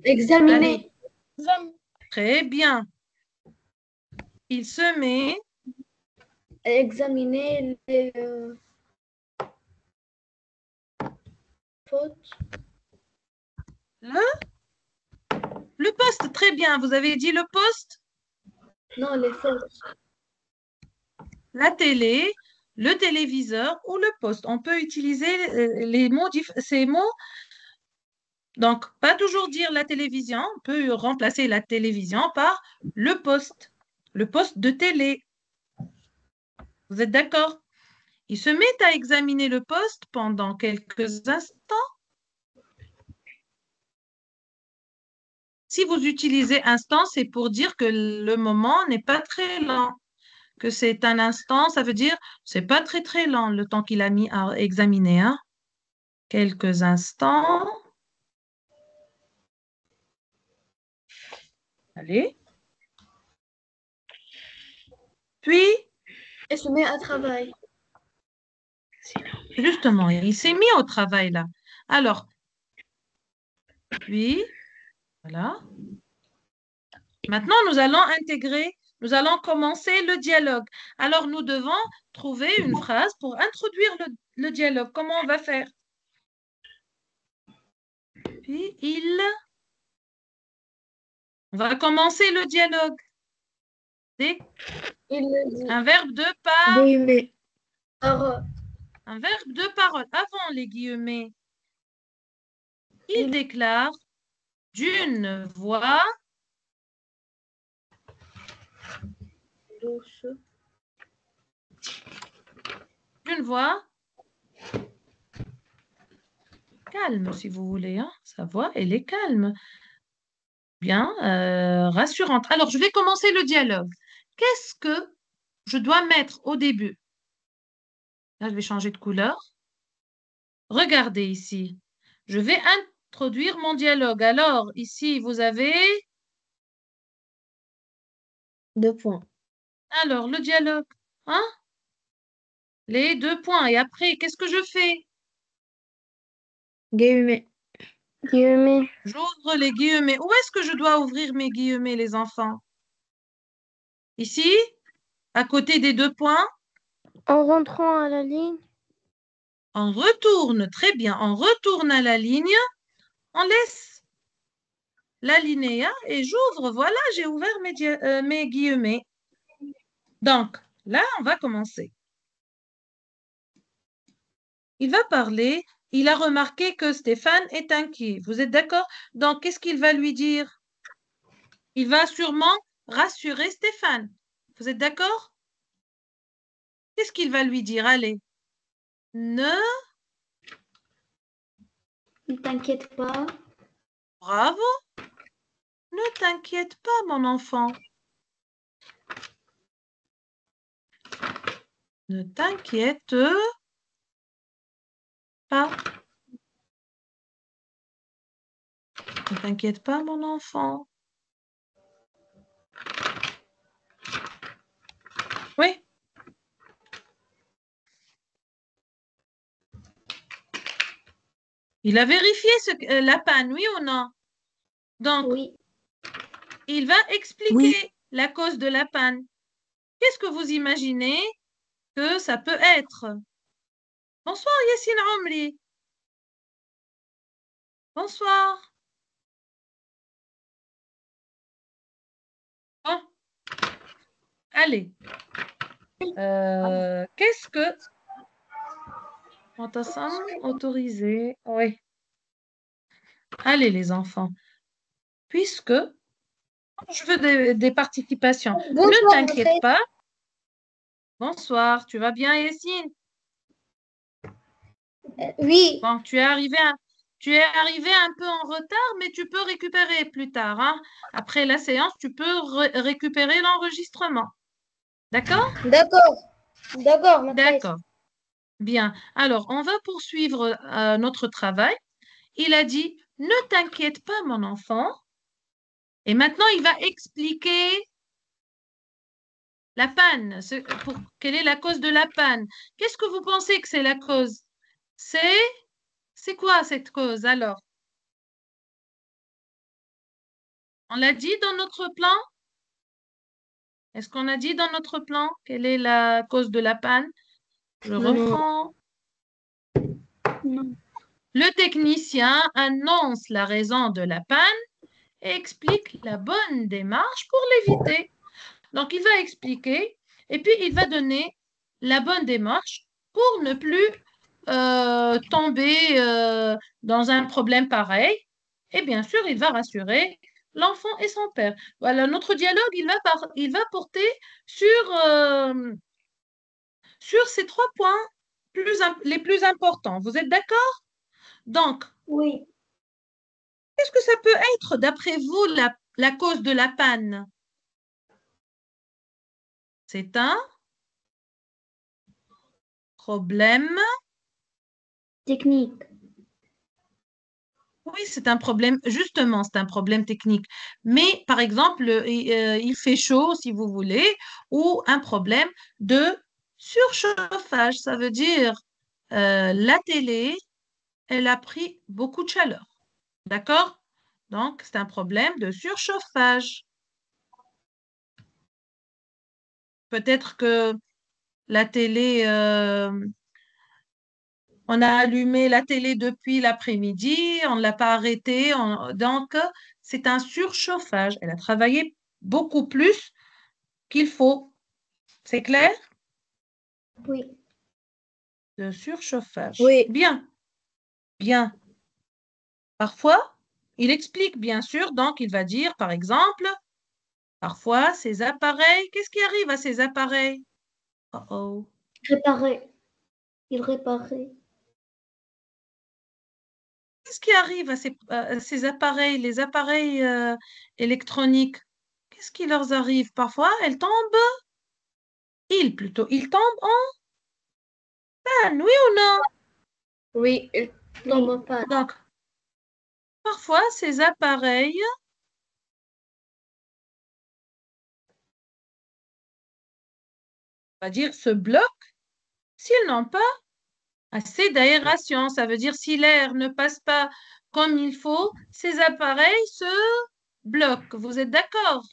Examiner. Allez. Très bien. Il se met Examiner les fautes. le poste. Très bien. Vous avez dit le poste? Non, les fautes. La télé, le téléviseur ou le poste. On peut utiliser les mots, ces mots. Donc, pas toujours dire la télévision. On peut remplacer la télévision par le poste de télé. Vous êtes d'accord? Il se met à examiner le poste pendant quelques instants. Si vous utilisez instant, c'est pour dire que le moment n'est pas très lent. Que c'est un instant, ça veut dire c'est pas très très lent le temps qu'il a mis à examiner. Hein. Quelques instants. Allez. Puis, Et se met à travail. justement, il s'est mis au travail là. Alors, puis, voilà. Maintenant, nous allons commencer le dialogue. Alors, nous devons trouver une phrase pour introduire le dialogue. Comment on va faire? Puis, on va commencer le dialogue. Un verbe de part. Guillemets. Un verbe de parole. Avant les guillemets. Il déclare d'une voix Douce. d'une voix calme, si vous voulez. Hein. Sa voix, elle est calme. Bien, rassurante. Alors, je vais commencer le dialogue. Qu'est-ce que je dois mettre au début? Là, je vais changer de couleur. Regardez ici. Je vais introduire mon dialogue. Alors, ici, vous avez... 2 points. Alors, le dialogue. Hein? Les 2 points. Et après, qu'est-ce que je fais? Guillemets. J'ouvre les guillemets. Où est-ce que je dois ouvrir mes guillemets, les enfants? Ici, à côté des 2 points. En rentrant à la ligne. On retourne, très bien. On retourne à la ligne. On laisse l'alinéa et j'ouvre. Voilà, j'ai ouvert mes guillemets. Donc, là, on va commencer. Il va parler. Il a remarqué que Stéphane est inquiet. Vous êtes d'accord? Donc, qu'est-ce qu'il va lui dire? Il va sûrement rassurer Stéphane. Vous êtes d'accord? Qu'est-ce qu'il va lui dire? Allez. Ne, Ne t'inquiète pas. bravo. Ne t'inquiète pas, mon enfant. Ne t'inquiète pas. Ne t'inquiète pas, mon enfant. Oui. Il a vérifié la panne, oui ou non? Donc, Oui. il va expliquer Oui. la cause de la panne. Qu'est-ce que vous imaginez que ça peut être? Bonsoir, Yassine Omri. Bonsoir. Bon, allez. Qu'est-ce que... Autorisé. Oui. Allez, les enfants. Puisque je veux des participations. Ne t'inquiète pas. Bonsoir. Tu vas bien, Yassine? Oui. Bon, tu es arrivé un peu en retard, mais tu peux récupérer plus tard, hein. Après la séance, tu peux récupérer l'enregistrement. D'accord? D'accord. D'accord, maîtresse. D'accord. Bien. Alors, on va poursuivre notre travail. Il a dit, ne t'inquiète pas, mon enfant. Et maintenant, il va expliquer la panne. Quelle est la cause de la panne? Qu'est-ce que vous pensez que c'est la cause? C'est quoi cette cause alors? On l'a dit dans notre plan? Est-ce qu'on a dit dans notre plan quelle est la cause de la panne? Je reprends. Non. Le technicien annonce la raison de la panne et explique la bonne démarche pour l'éviter. Donc, il va expliquer et puis il va donner la bonne démarche pour ne plus tomber dans un problème pareil. Et bien sûr, il va rassurer l'enfant et son père. Voilà, notre dialogue, il va porter sur, sur ces 3 points les plus importants. Vous êtes d'accord? Donc, Oui. qu'est-ce que ça peut être, d'après vous, la cause de la panne? C'est un problème. Technique. Oui, c'est un problème, justement, c'est un problème technique. Mais, par exemple, il fait chaud, si vous voulez, ou un problème de surchauffage. Ça veut dire la télé, elle a pris beaucoup de chaleur. D'accord? Donc, c'est un problème de surchauffage. Peut-être que la télé, on a allumé la télé depuis l'après-midi, on ne l'a pas arrêtée. Donc, c'est un surchauffage. Elle a travaillé beaucoup plus qu'il faut. C'est clair? Oui. Le surchauffage. Oui. Bien, bien. Parfois, il explique, bien sûr, donc il va dire, par exemple, parfois, ces appareils, qu'est-ce qui arrive à ces appareils? Oh oh. Réparer. Il réparait. Qu'est-ce qui arrive à ces appareils, les appareils électroniques? Qu'est-ce qui leur arrive? Parfois, elles tombent, ils tombent en panne, oui ou non? Oui. Tombe pas. Donc, Parfois, ces appareils on va dire se bloquent s'ils n'ont pas assez d'aération. Ça veut dire si l'air ne passe pas comme il faut, ces appareils se bloquent. Vous êtes d'accord?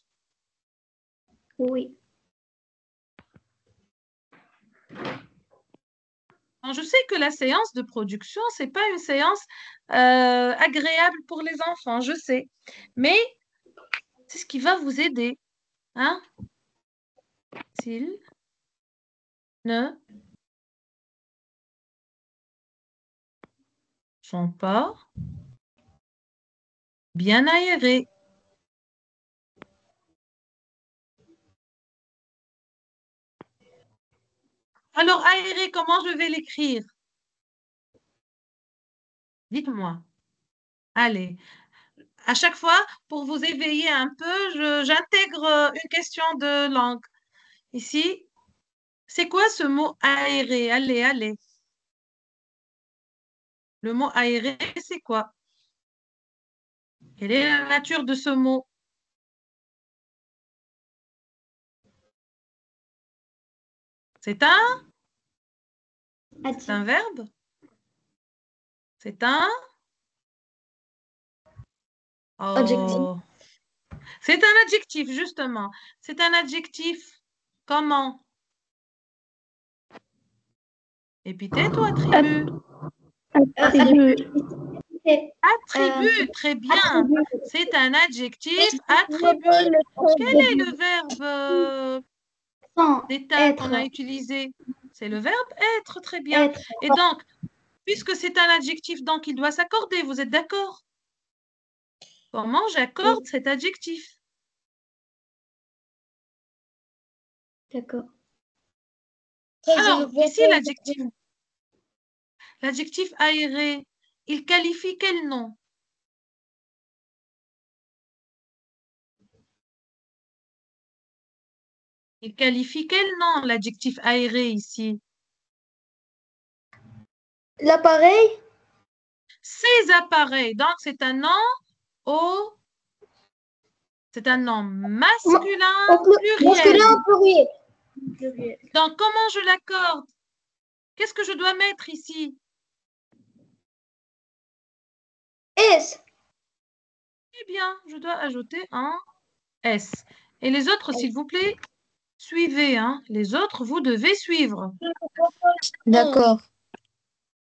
Oui. Je sais que la séance de production, c'est pas une séance agréable pour les enfants, je sais. Mais c'est ce qui va vous aider. Hein? S'ils ne sont pas bien aérés. Alors, aéré, comment je vais l'écrire? Dites-moi. Allez, à chaque fois, pour vous éveiller un peu, j'intègre une question de langue. Ici, c'est quoi ce mot aéré? Allez, allez. Le mot aéré, c'est quoi? Quelle est la nature de ce mot? C'est un verbe? C'est un? Adjectif. Oh. C'est un adjectif, justement. C'est un adjectif. Comment? Épithète ou attribut? Attribut. Attribut, très bien. Attribut. C'est un adjectif attribut. Quel est le verbe Sans d'état qu'on a être. utilisé? C'est le verbe être, très bien. Être. Et donc, puisque c'est un adjectif, donc il doit s'accorder. Vous êtes d'accord? Comment j'accorde cet adjectif? D'accord. Alors, ici, l'adjectif aéré, il qualifie quel nom? Il qualifie quel nom, l'adjectif aéré ici? L'appareil. Ces appareils. Donc, c'est un nom au... C'est un nom masculin pluriel. Masculin pluriel. Donc, comment je l'accorde? Qu'est-ce que je dois mettre ici? S. Eh bien, je dois ajouter un S. Et les autres, s'il vous plaît, suivez. Hein. Les autres, vous devez suivre. D'accord.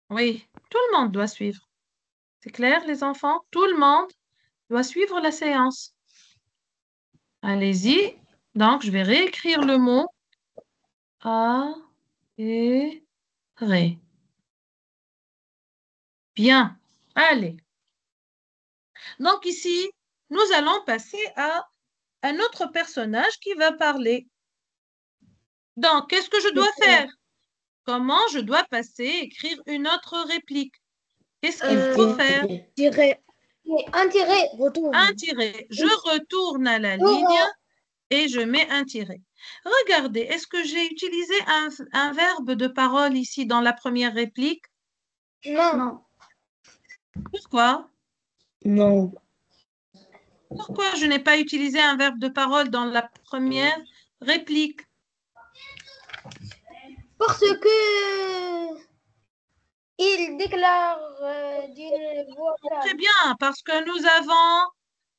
Oui, tout le monde doit suivre. C'est clair, les enfants? Tout le monde doit suivre la séance. Allez-y. Donc, je vais réécrire le mot aéré. Bien. Allez. Donc, ici, nous allons passer à un autre personnage qui va parler. Donc, qu'est-ce que je dois faire? Comment je dois passer, écrire une autre réplique? Qu'est-ce qu'il faut faire? Un tiret. Retourne. Un tiret. Je retourne à la ligne et je mets un tiret. Regardez, est-ce que j'ai utilisé un verbe de parole ici dans la première réplique? Non. Pourquoi? Non. Pourquoi je n'ai pas utilisé un verbe de parole dans la première réplique? Parce que il déclare d'une voix Très calme. bien, parce que nous avons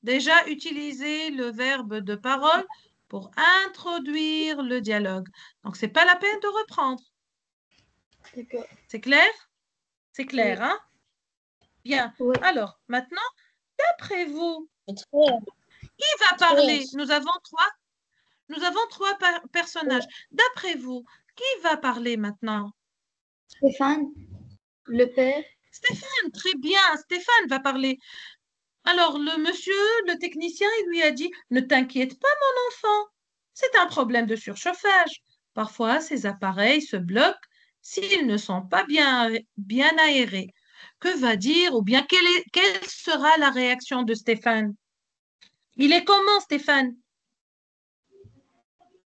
déjà utilisé le verbe de parole pour introduire le dialogue. Donc, ce n'est pas la peine de reprendre. C'est clair? C'est clair, hein? Bien. Oui. Alors, maintenant, d'après vous, qui va parler? Nous avons trois personnages. D'après vous, qui va parler maintenant? Stéphane. Le père. Stéphane, très bien. Stéphane va parler. Alors, le monsieur, le technicien, il lui a dit, ne t'inquiète pas, mon enfant. C'est un problème de surchauffage. Parfois, ces appareils se bloquent s'ils ne sont pas bien aérés. Que va dire ou bien quelle sera la réaction de Stéphane? Il est comment, Stéphane?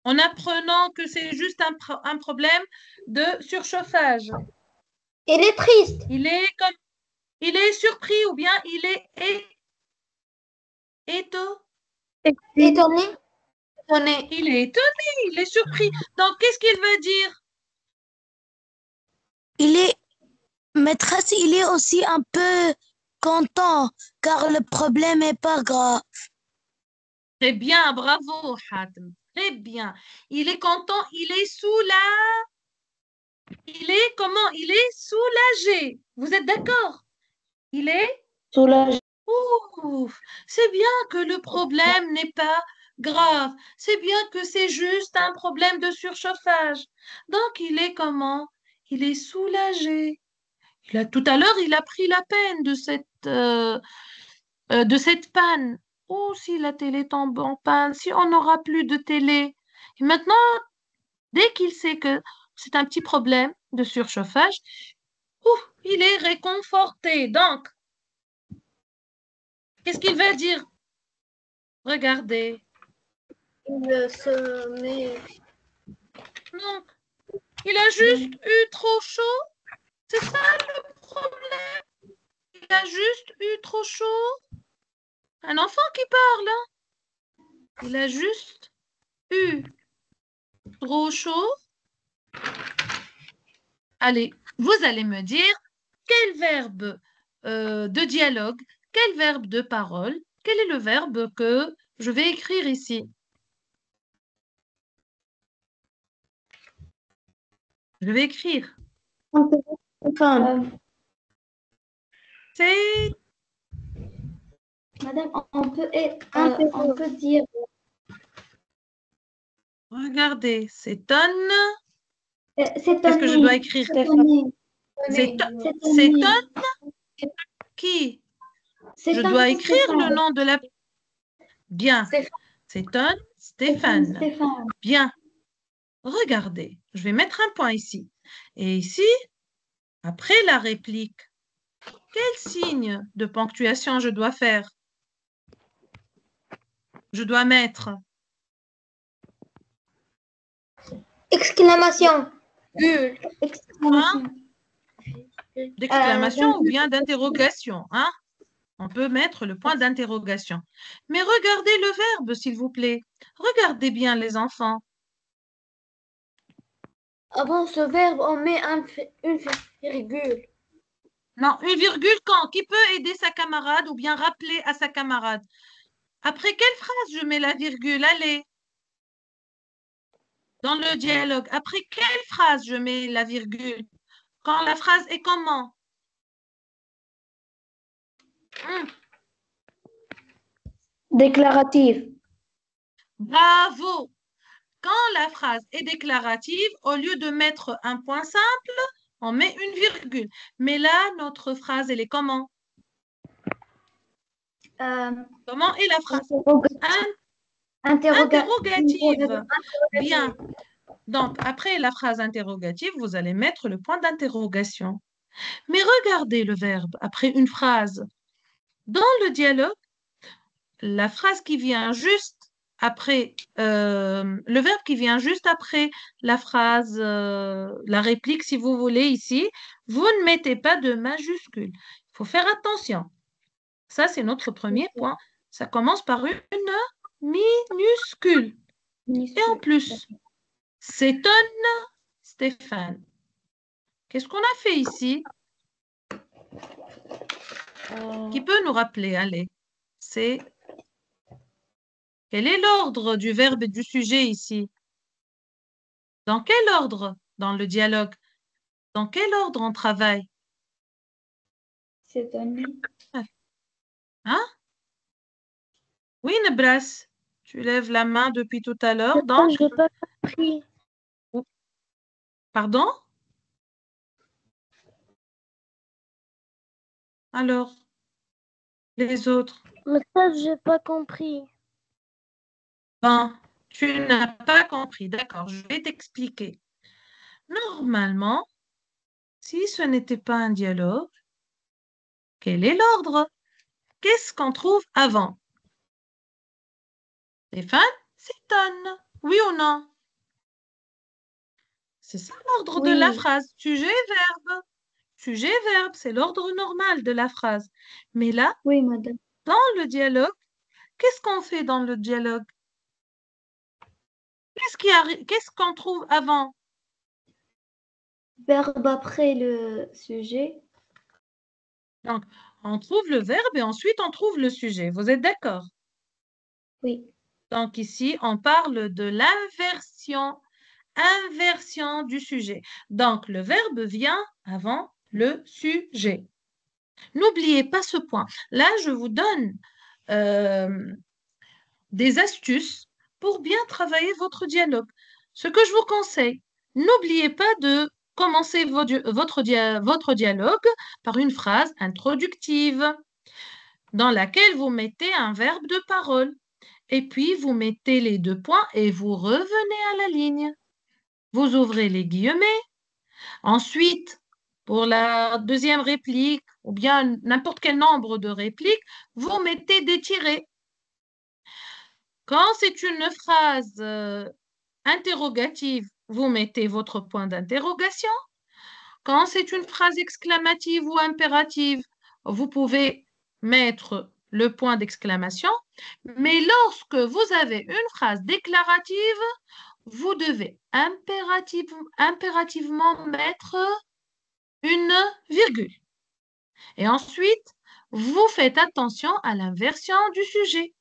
En apprenant que c'est juste un problème de surchauffage. Il est triste. Il est comme Il est surpris ou bien il est Étonné. il est étonné, il est surpris. Donc, qu'est-ce qu'il veut dire? Il est, maîtresse, il est aussi un peu content car le problème est pas grave. Très bien, bravo, Hatem. Très bien. Il est content, il est Il est comment? Il est soulagé. Vous êtes d'accord? Il est Soulagé. ouf. C'est bien que le problème n'est pas grave. C'est bien que c'est juste un problème de surchauffage. Donc, il est comment? Il est soulagé. Tout à l'heure, il a pris la peine de cette panne. Oh, si la télé tombe en panne, si on n'aura plus de télé. Et maintenant, dès qu'il sait que c'est un petit problème de surchauffage, ouf, il est réconforté. Donc, qu'est-ce qu'il va dire? Regardez. Il se met. Donc, il a juste eu trop chaud. C'est ça le problème. Il a juste eu trop chaud. Un enfant qui parle, hein. Il a juste eu trop chaud. Allez, vous allez me dire quel verbe de dialogue, quel verbe de parole, quel est le verbe que je vais écrire ici? Je vais écrire. C'est, Madame, on peut dire regardez, s'étonne. c'est Qu'est-ce que je dois écrire? S'étonne qui? Je dois écrire le nom de la... Bien. S'étonne Stéphane. Bien. Regardez, je vais mettre un point ici. Et ici, après la réplique, quel signe de ponctuation je dois faire? Je dois mettre Exclamation. exclamation. d'exclamation ou bien d'interrogation, hein? On peut mettre le point d'interrogation. Mais regardez le verbe, s'il vous plaît. Regardez bien les enfants. Avant ce verbe, on met une virgule. Non, une virgule quand? Qui peut aider sa camarade ou bien rappeler à sa camarade? Après quelle phrase je mets la virgule? Allez, dans le dialogue. Après quelle phrase je mets la virgule? Quand la phrase est comment? Déclarative. Bravo! Quand la phrase est déclarative, au lieu de mettre un point simple, on met une virgule. Mais là, notre phrase, elle est comment? Comment est la phrase? Interrogative. Bien. Donc, après la phrase interrogative, vous allez mettre le point d'interrogation. Mais regardez le verbe après une phrase. Dans le dialogue, la phrase qui vient juste après, le verbe qui vient juste après la phrase, la réplique, si vous voulez, ici, vous ne mettez pas de majuscule. Il faut faire attention. Ça, c'est notre premier point. Ça commence par une minuscule. Et en plus, s'étonne Stéphane. Qu'est-ce qu'on a fait ici? Qui peut nous rappeler? Allez, c'est... Quel est l'ordre du verbe et du sujet ici? Dans quel ordre dans le dialogue? Dans quel ordre on travaille? S'étonner. Hein? Oui, Nebras, tu lèves la main depuis tout à l'heure, donc... Je n'ai pas compris. Pardon? Alors, les autres? Mais ça, je n'ai pas compris. Ben, tu n'as pas compris. D'accord, je vais t'expliquer. Normalement, si ce n'était pas un dialogue, quel est l'ordre? Qu'est-ce qu'on trouve avant? Stéphane s'étonne. Oui ou non? C'est ça l'ordre de la phrase. Sujet, verbe. sujet, verbe, c'est l'ordre normal de la phrase. Mais là, Oui, madame. dans le dialogue, qu'est-ce qu'on fait dans le dialogue? Qu'est-ce qu'on trouve avant? Verbe après le sujet. Donc, on trouve le verbe et ensuite on trouve le sujet. Vous êtes d'accord? Oui. Donc ici, on parle de inversion du sujet. Donc, le verbe vient avant le sujet. N'oubliez pas ce point. Là, je vous donne des astuces pour bien travailler votre dialogue. Ce que je vous conseille, n'oubliez pas de commencer votre dialogue par une phrase introductive dans laquelle vous mettez un verbe de parole. Et puis, vous mettez les deux points et vous revenez à la ligne. Vous ouvrez les guillemets. Ensuite, pour la deuxième réplique, ou bien n'importe quel nombre de répliques, vous mettez des tirets. Quand c'est une phrase interrogative, vous mettez votre point d'interrogation. Quand c'est une phrase exclamative ou impérative, vous pouvez mettre le point d'exclamation. Mais lorsque vous avez une phrase déclarative, vous devez impérativement mettre une virgule. Et ensuite, vous faites attention à l'inversion du sujet.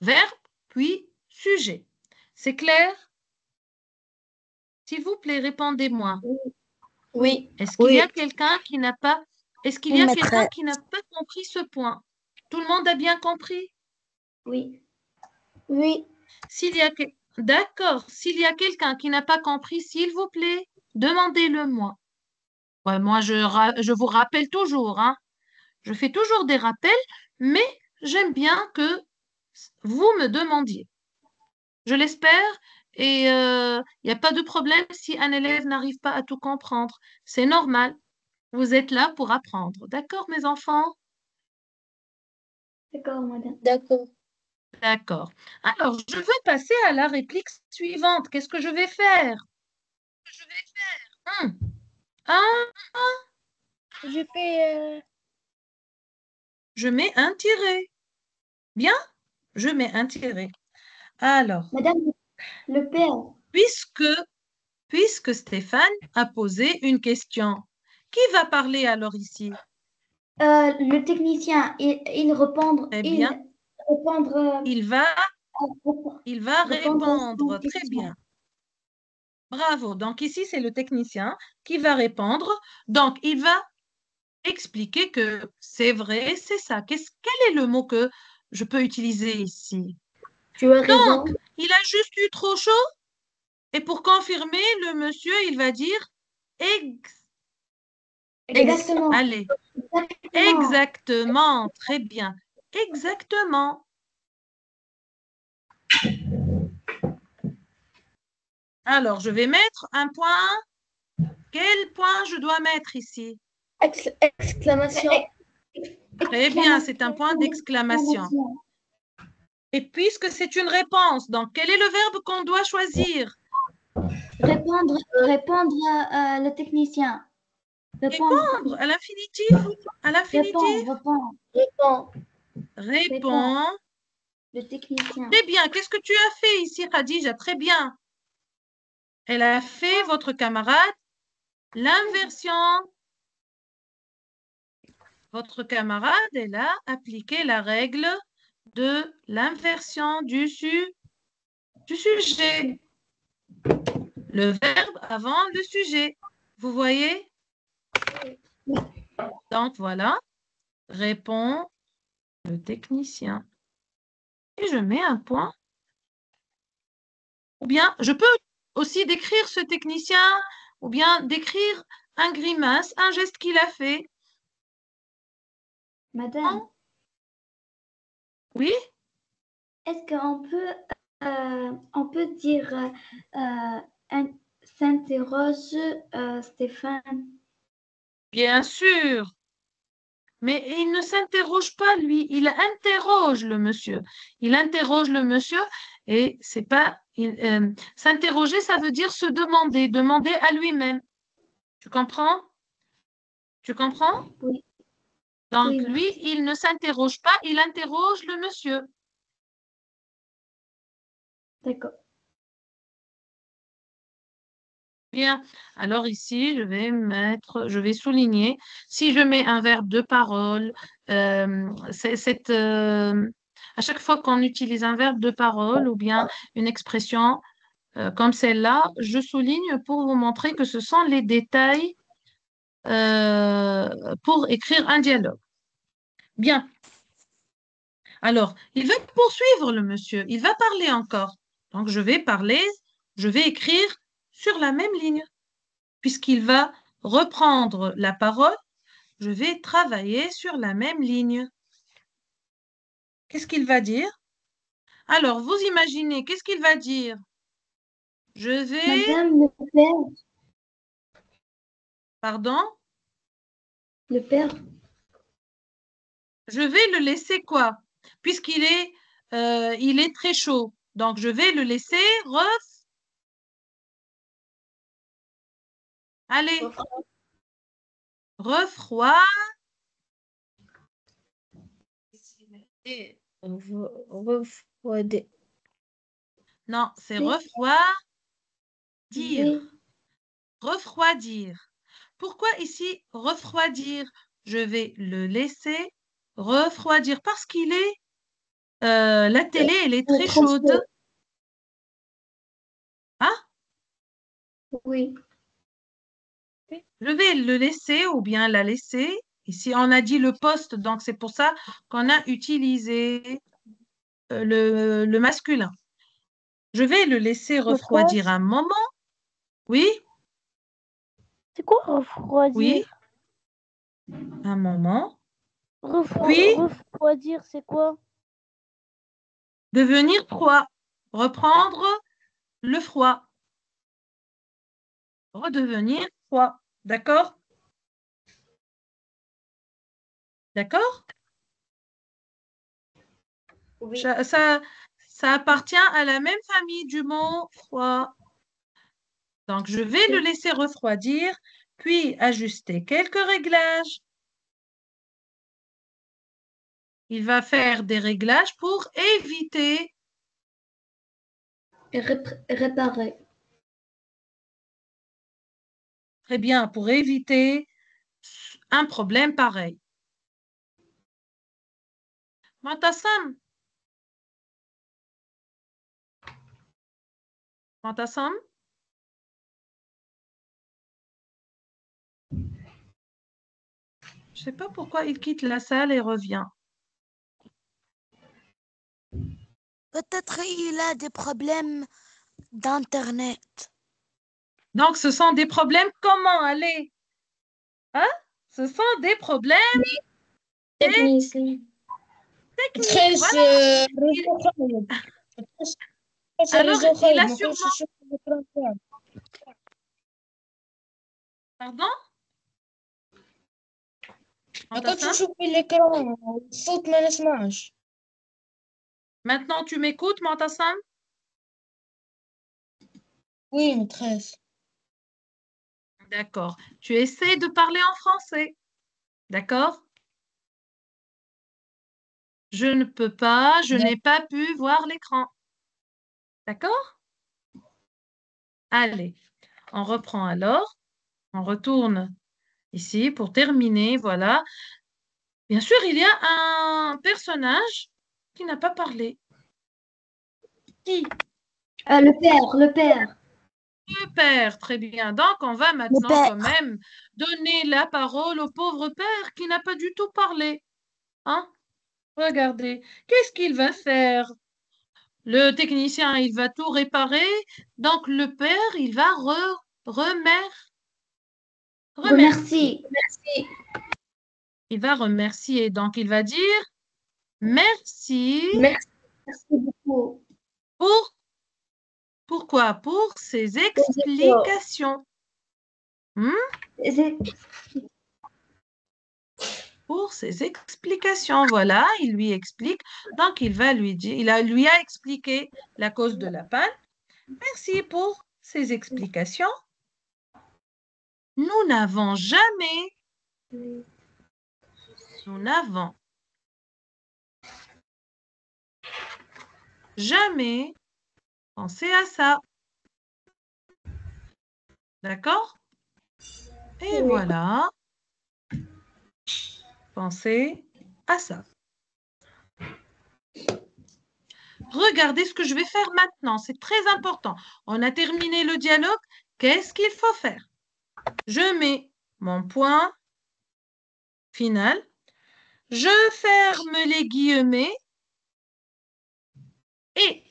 Verbe, puis sujet. C'est clair? S'il vous plaît, répondez-moi. Oui. Est-ce qu'il y a quelqu'un qui n'a pas, est-ce qu'il y Oui, a quelqu'un maîtresse. qui n'a pas compris ce point? Tout le monde a bien compris? Oui. Oui. D'accord. S'il y a quelqu'un qui n'a pas compris, s'il vous plaît, demandez-le-moi. Ouais, moi, je vous rappelle toujours, hein. Je fais toujours des rappels, mais j'aime bien que vous me demandiez. Je l'espère et il n'y a pas de problème si un élève n'arrive pas à tout comprendre. C'est normal. Vous êtes là pour apprendre. D'accord, mes enfants? D'accord, madame. D'accord. D'accord. Alors, je vais passer à la réplique suivante. Qu'est-ce que je vais faire? Hmm. Ah, Je fais. je mets un tiret. Bien, je mets un tiret. Alors, Madame, le père. puisque Stéphane a posé une question, qui va parler alors ici? Le technicien, il répondre, Très il bien. répondre, Il va répondre à son répondre. Très question. bien. Bravo. Donc ici, c'est le technicien qui va répondre. Donc, il va expliquer que c'est vrai, c'est ça. Quel est le mot que je peux utiliser ici? Tu as raison. Donc, il a juste eu trop chaud. Et pour confirmer, le monsieur, il va dire Exactement. allez, Exactement. exactement. Très bien. Exactement. Alors, je vais mettre un point. Quel point je dois mettre ici? Exclamation. Très bien, c'est un point d'exclamation. Et puisque c'est une réponse, donc quel est le verbe qu'on doit choisir? Répondre, le technicien. Répondre à l'infinitif. À l'infinitif. Répondre. Réponds. Répond. Le technicien. Très bien. Qu'est-ce que tu as fait ici, Khadija? Très bien. Elle a fait, votre camarade, l'inversion. Votre camarade, elle a appliqué la règle de l'inversion du sujet. Le verbe avant le sujet. Vous voyez? Donc, voilà. Répond le technicien. Et je mets un point. Ou bien, je peux aussi décrire ce technicien, ou bien décrire un grimace, un geste qu'il a fait. Madame, Oui? est-ce on peut dire s'interroge Stéphane? Bien sûr. Mais il ne s'interroge pas, lui. Il interroge le monsieur. Il interroge le monsieur et c'est pas... s'interroger, ça veut dire se demander, demander à lui-même. Tu comprends? Tu comprends? Oui. Donc, Oui, lui, merci. il ne s'interroge pas, il interroge le monsieur. D'accord. Bien. Alors ici, je vais souligner, si je mets un verbe de parole, à chaque fois qu'on utilise un verbe de parole ou bien une expression comme celle-là, je souligne pour vous montrer que ce sont les détails pour écrire un dialogue. Bien. Alors, il va poursuivre le monsieur, il va parler encore. Donc, je vais écrire sur la même ligne. Puisqu'il va reprendre la parole, je vais travailler sur la même ligne. Qu'est-ce qu'il va dire? Alors, vous imaginez, qu'est-ce qu'il va dire? Je vais, Madame pardon, le père, je vais le laisser quoi? Puisqu'il est très chaud. Donc, je vais le laisser allez, refroid. Et refroidir. Non, c'est oui, refroidir. Refroidir. Pourquoi ici refroidir? Je vais le laisser refroidir parce la télé, elle est très chaude. Hein? oui, Je vais le laisser ou bien la laisser. Ici, on a dit le poste, donc c'est pour ça qu'on a utilisé le masculin. Je vais le laisser refroidir un moment. Oui, C'est quoi refroidir? oui, un moment. Puis, Refroidir, c'est quoi? devenir froid. Reprendre le froid. Redevenir froid. D'accord? D'accord? oui. Ça appartient à la même famille du mot froid. Donc, je vais le laisser refroidir, puis ajuster quelques réglages. Il va faire des réglages pour éviter, Réparer. très bien, pour éviter un problème pareil. Matasam. Matasam. Je ne sais pas pourquoi il quitte la salle et revient. Peut-être il a des problèmes d'Internet. Donc, ce sont des problèmes comment? Allez. Hein? Ce sont des problèmes Technique. techniques. Voilà. Alors, il a sûrement... Pardon? Matasam? Maintenant, tu m'écoutes, Matasam? Oui, maîtresse. D'accord. Tu essaies de parler en français. D'accord? Je ne peux pas, je n'ai pas pu voir l'écran. D'accord? Allez, on reprend alors. On retourne ici pour terminer. Voilà. Bien sûr, il y a un personnage qui n'a pas parlé. Qui? Le père, le père. Le père, très bien. Donc, on va maintenant quand même donner la parole au pauvre père qui n'a pas du tout parlé. Hein? Regardez, qu'est-ce qu'il va faire? Le technicien, il va tout réparer. Donc, le père, il va remercier. Remercie. Il va remercier. Donc, il va dire merci Merci beaucoup. pourquoi? Pour ses explications. C'est- Pour ses explications. Voilà, il lui explique. Donc, il va lui dire, lui a expliqué la cause de la panne. Merci pour ces explications. Nous n'avons jamais Nous n'avons jamais pensé à ça. D'accord? Et Oui. voilà. Pensez à ça. Regardez ce que je vais faire maintenant. C'est très important. On a terminé le dialogue. Qu'est-ce qu'il faut faire? Je mets mon point final. Je ferme les guillemets. Et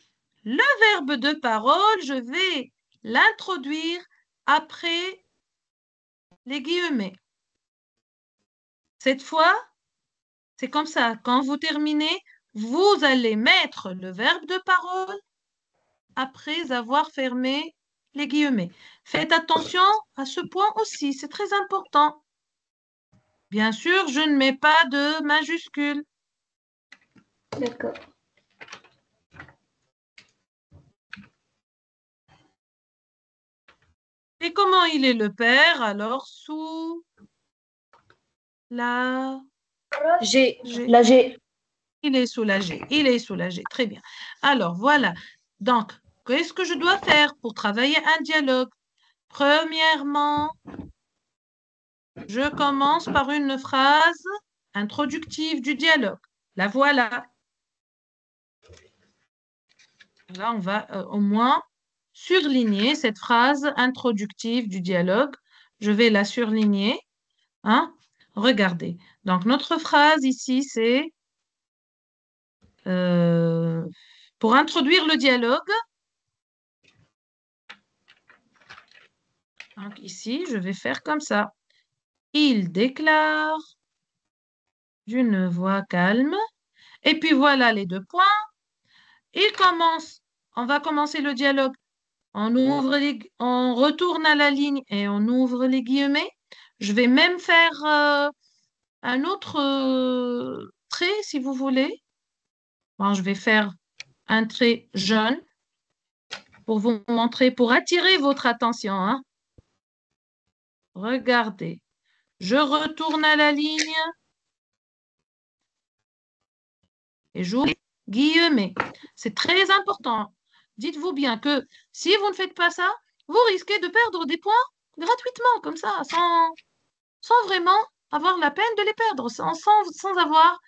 le verbe de parole, je vais l'introduire après les guillemets. Cette fois, c'est comme ça. Quand vous terminez, vous allez mettre le verbe de parole après avoir fermé les guillemets. Faites attention à ce point aussi, c'est très important. Bien sûr, je ne mets pas de majuscule. D'accord. Et comment il est le père? Alors, sous la G. G. La G. Il est soulagé. Il est soulagé. Très bien. Alors, voilà. Donc, qu'est-ce que je dois faire pour travailler un dialogue? Premièrement, je commence par une phrase introductive du dialogue. La voilà. Là, on va au moins surligner cette phrase introductive du dialogue. Je vais la surligner. Hein? Regardez. Donc, notre phrase ici, c'est pour introduire le dialogue. Donc, ici, je vais faire comme ça. Il déclare d'une voix calme. Et puis, voilà les deux points. Il commence. On va commencer le dialogue. On retourne à la ligne et on ouvre les guillemets. Je vais même faire un autre trait, si vous voulez. Bon, je vais faire un trait jaune pour vous montrer, pour attirer votre attention. Hein. Regardez. Je retourne à la ligne et j'ouvre les guillemets. C'est très important. Dites-vous bien que si vous ne faites pas ça, vous risquez de perdre des points gratuitement, comme ça, sans vraiment avoir la peine de les perdre, sans avoir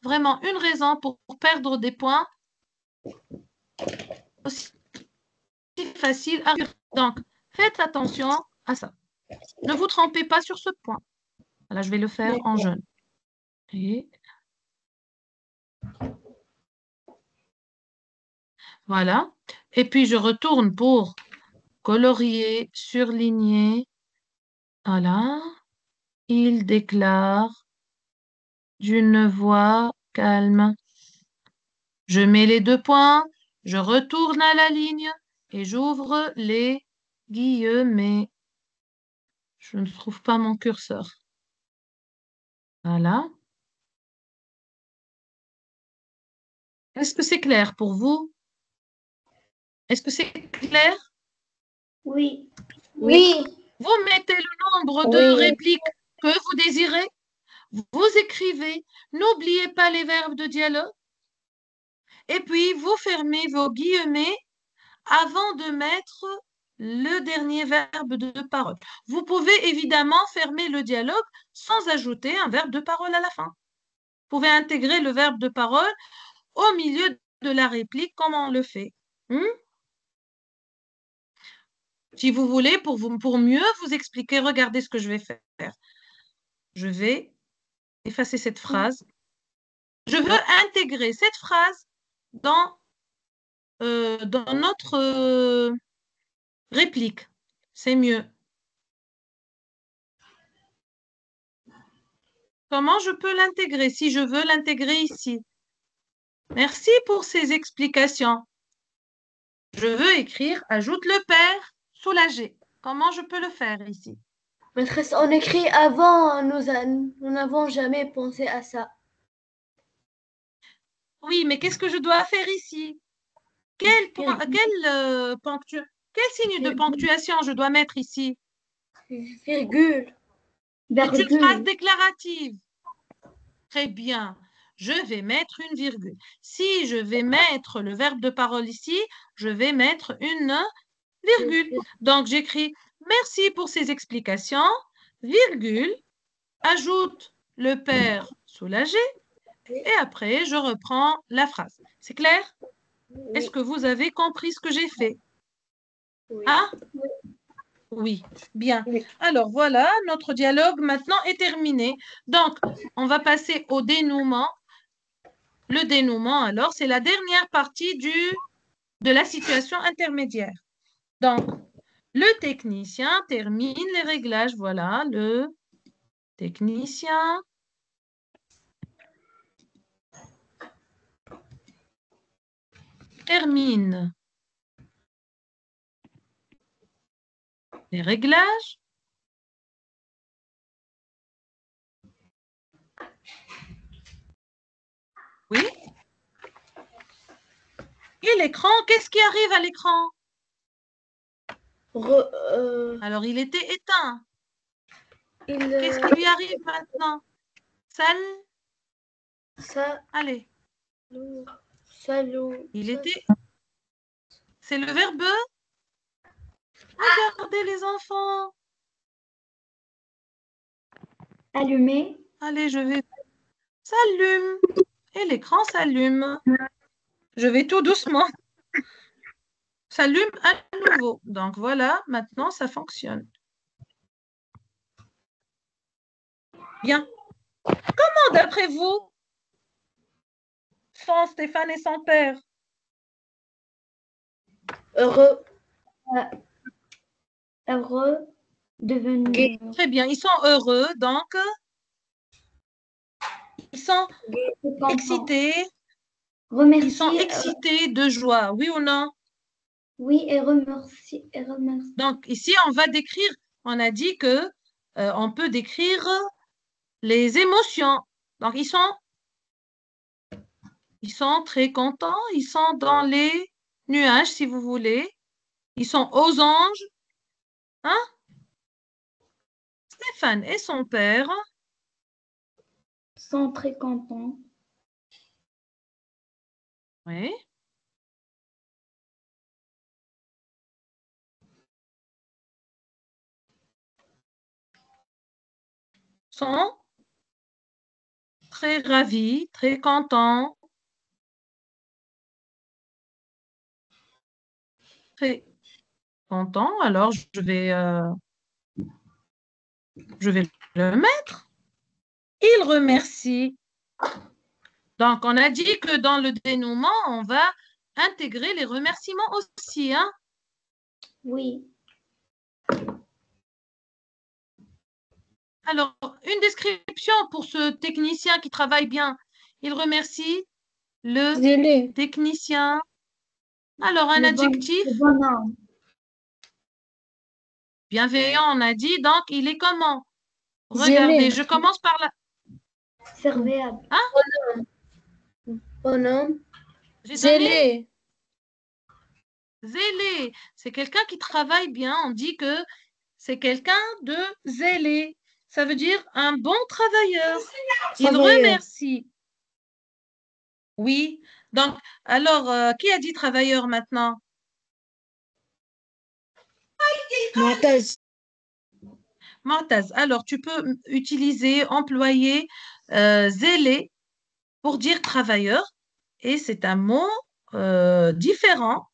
vraiment une raison pour perdre des points aussi facile à... Donc, faites attention à ça. Ne vous trompez pas sur ce point. Là, je vais le faire en jaune. Et voilà. Et puis, je retourne pour colorier, surligner. Voilà. Il déclare d'une voix calme. Je mets les deux points, je retourne à la ligne et j'ouvre les guillemets. Je ne trouve pas mon curseur. Voilà. Est-ce que c'est clair pour vous? Est-ce que c'est clair? Oui. Oui. Vous mettez le nombre de Oui. répliques que vous désirez. Vous écrivez. N'oubliez pas les verbes de dialogue. Et puis, vous fermez vos guillemets avant de mettre le dernier verbe de parole. Vous pouvez évidemment fermer le dialogue sans ajouter un verbe de parole à la fin. Vous pouvez intégrer le verbe de parole au milieu de la réplique comme on le fait. Si vous voulez, pour mieux vous expliquer, regardez ce que je vais faire. Je vais effacer cette phrase. Je veux intégrer cette phrase dans notre réplique. C'est mieux. Comment je peux l'intégrer si je veux l'intégrer ici? Merci pour ces explications. Je veux écrire ajoute le père soulagé. Comment je peux le faire ici? Maîtresse, on écrit avant, nous n'avons jamais pensé à ça. Oui, mais qu'est-ce que je dois faire ici? Quel signe de ponctuation je dois mettre ici? Virgule. C'est une phrase Virgule. déclarative. Très bien. Je vais mettre une virgule. Si je vais mettre le verbe de parole ici, je vais mettre une virgule. Donc, j'écris « Merci pour ces explications, virgule, ajoute le père soulagé et après, je reprends la phrase. » C'est clair? Est-ce que vous avez compris ce que j'ai fait? Oui. Ah? Oui, bien. Oui. Alors, voilà, notre dialogue maintenant est terminé. Donc, on va passer au dénouement. Le dénouement, alors, c'est la dernière partie de la situation intermédiaire. Donc, le technicien termine les réglages. Voilà, le technicien termine les réglages. Oui. Et l'écran, qu'est-ce qui arrive à l'écran? Alors, il était éteint. Qu'est-ce qui lui arrive maintenant? Allez. Salut. Il était... C'est le verbe? Regardez les enfants. Allumé. Allez, je vais... S'allume. Et l'écran s'allume. Je vais tout doucement. S'allume à nouveau. Donc voilà, maintenant ça fonctionne. Bien. Comment d'après vous sont Stéphane et son père? Heureux. Heureux. Devenu. Très bien, ils sont heureux, donc ils sont Content. excités. Remercie. Ils sont excités de joie, oui ou non? Oui, et remercie. Et remercie. Donc ici, on va décrire, on a dit que on peut décrire les émotions. Donc ils sont très contents, ils sont dans les nuages, si vous voulez. Ils sont aux anges. Hein? Stéphane et son père Sont très contents. oui, sont très ravis, très contents, très contents. Alors, je vais le mettre. Il remercie. Donc, on a dit que dans le dénouement, on va intégrer les remerciements aussi. Hein? Oui. Alors, une description pour ce technicien qui travaille bien. Il remercie le Zélé. technicien. Alors, un adjectif Le bonhomme. bienveillant, on a dit. Donc, il est comment? Zélé. Regardez, je commence par la... Serviable. Bonhomme. J'ai donné Zélé. zélé. C'est quelqu'un qui travaille bien. On dit que c'est quelqu'un de zélé. Ça veut dire un bon travailleur. Il Travailleur. remercie. Oui. Donc, alors, qui a dit travailleur maintenant? Montaz. Mortaz. Alors, tu peux utiliser, employer zélé pour dire travailleur. Et c'est un mot différent.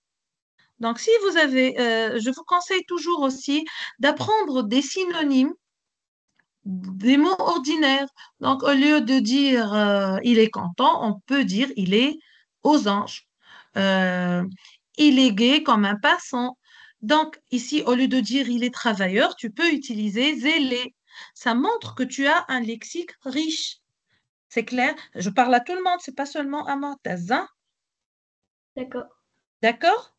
Donc, si vous avez, je vous conseille toujours aussi d'apprendre des synonymes, des mots ordinaires. Donc, au lieu de dire il est content, on peut dire il est aux anges. Euh, il est gai comme un passant. Donc, ici, au lieu de dire il est travailleur, tu peux utiliser zélé. Ça montre que tu as un lexique riche. C'est clair? Je parle à tout le monde, c'est pas seulement à Mortaz, hein? D'accord. D'accord?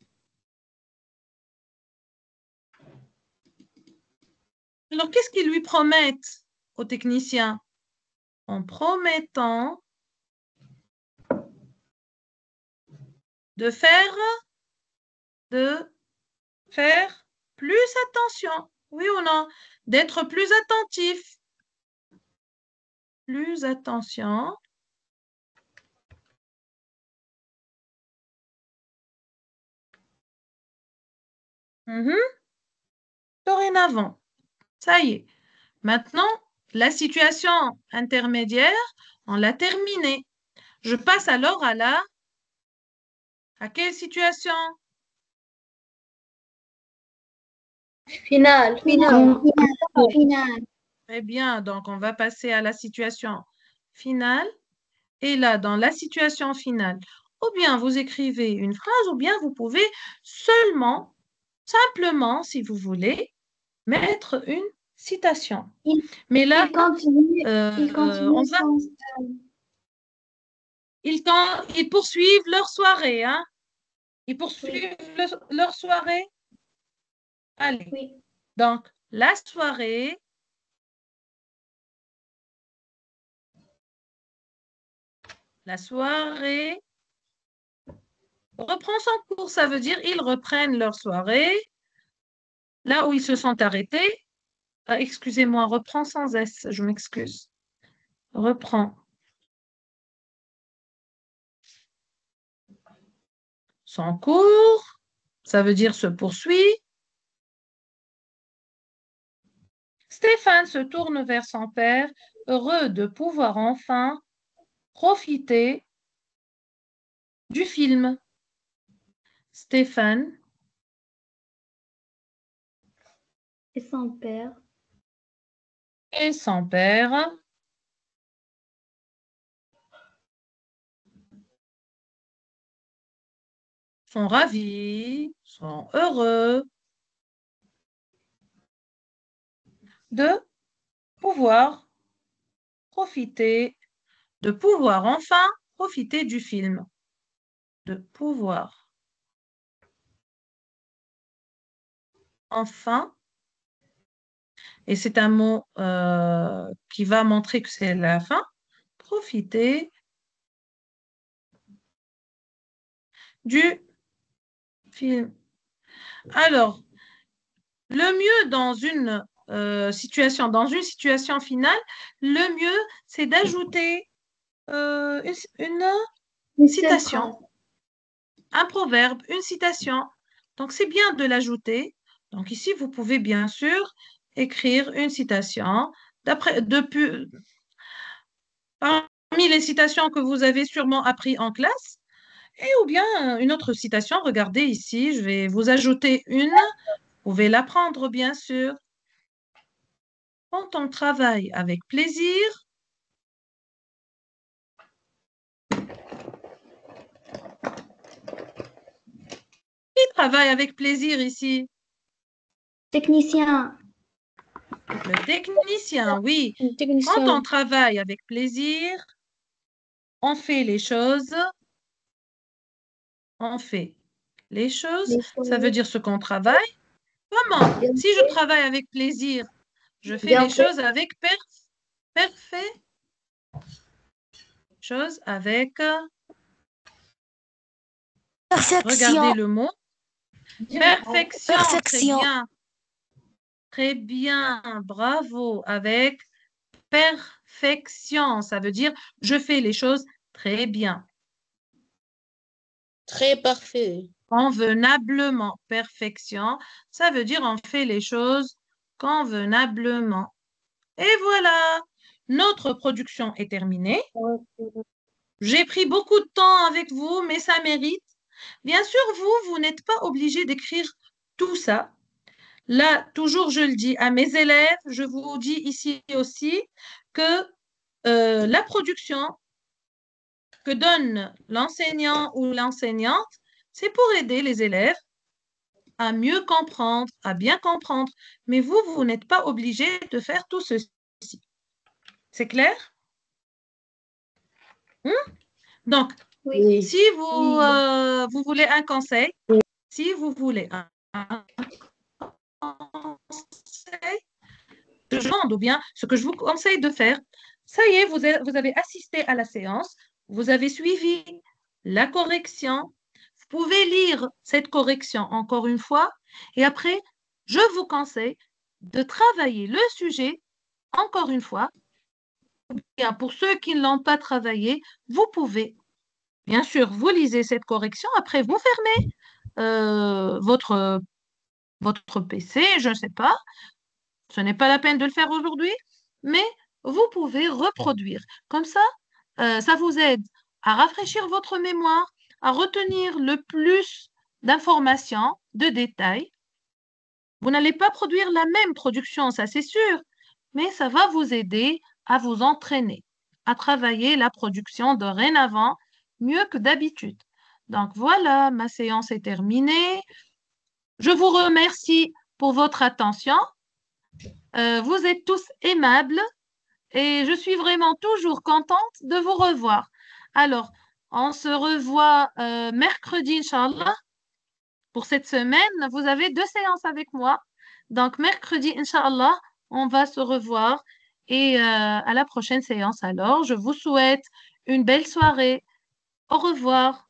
Alors, qu'est-ce qu'ils lui promettent au technicien? En promettant de faire plus attention, oui ou non? D'être plus attentif. plus attention. Dorénavant, ça y est. Maintenant, la situation intermédiaire, on l'a terminée. Je passe alors à quelle situation? Finale. Finale. Très bien, donc on va passer à la situation finale. Et là, dans la situation finale, ou bien vous écrivez une phrase, ou bien vous pouvez seulement, simplement, si vous voulez, mettre une citation. Mais là, Il continue on va, son... ils poursuivent leur soirée, hein? Ils poursuivent leur soirée. Allez, Oui. donc la soirée reprend son cours. Ça veut dire ils reprennent leur soirée là où ils se sont arrêtés. Excusez-moi, reprend sans S, je m'excuse. Reprend son cours, ça veut dire se poursuit. Stéphane se tourne vers son père, heureux de pouvoir enfin profiter du film. Stéphane Et son père et son père sont ravis, sont heureux de pouvoir profiter, de pouvoir enfin profiter du film. De pouvoir enfin, et c'est un mot qui va montrer que c'est la fin, profiter du film. Alors, le mieux dans une situation finale, le mieux, c'est d'ajouter une citation, un proverbe, une citation. Donc, c'est bien de l'ajouter. Donc, ici, vous pouvez bien sûr écrire une citation parmi les citations que vous avez sûrement appris en classe, et ou bien une autre citation. Regardez ici, je vais vous ajouter une. Vous pouvez l'apprendre, bien sûr. Quand on travaille avec plaisir, qui travaille avec plaisir ici? technicien. Le technicien, oui. Quand on Technicien. travaille avec plaisir, on fait les choses. On fait les choses. Ça veut dire ce qu'on travaille. Comment? Si je travaille avec plaisir, je fais Bien les fait. choses avec parfait. Choses avec, Perfection. regardez le mot. Perfection, très Perfection. bien. Très bien, bravo. Avec perfection, ça veut dire je fais les choses très bien. Très parfait. Convenablement, perfection, ça veut dire on fait les choses convenablement. Et voilà, notre production est terminée. J'ai pris beaucoup de temps avec vous, mais ça mérite. Bien sûr, vous n'êtes pas obligé d'écrire tout ça. Là, toujours, je le dis à mes élèves, je vous dis ici aussi que la production que donne l'enseignant ou l'enseignante, c'est pour aider les élèves à mieux comprendre, à bien comprendre. Mais vous n'êtes pas obligé de faire tout ceci. C'est clair? Donc, Oui. si vous voulez un conseil, si vous voulez un conseil, je demande ou bien ce que je vous conseille de faire, ça y est, vous avez assisté à la séance, vous avez suivi la correction, vous pouvez lire cette correction encore une fois et après, je vous conseille de travailler le sujet encore une fois bien, pour ceux qui ne l'ont pas travaillé, vous pouvez, bien sûr, vous lisez cette correction, après vous fermez votre PC, je ne sais pas, ce n'est pas la peine de le faire aujourd'hui, mais vous pouvez reproduire. Comme ça vous aide à rafraîchir votre mémoire, à retenir le plus d'informations, de détails. Vous n'allez pas produire la même production, ça c'est sûr, mais ça va vous aider à vous entraîner, à travailler la production dorénavant mieux que d'habitude. Donc voilà, ma séance est terminée. Je vous remercie pour votre attention. Vous êtes tous aimables et je suis vraiment toujours contente de vous revoir. Alors, on se revoit mercredi, Inch'Allah. Pour cette semaine, vous avez 2 séances avec moi. Donc, mercredi, Inch'Allah, on va se revoir. Et à la prochaine séance, alors, je vous souhaite une belle soirée. Au revoir.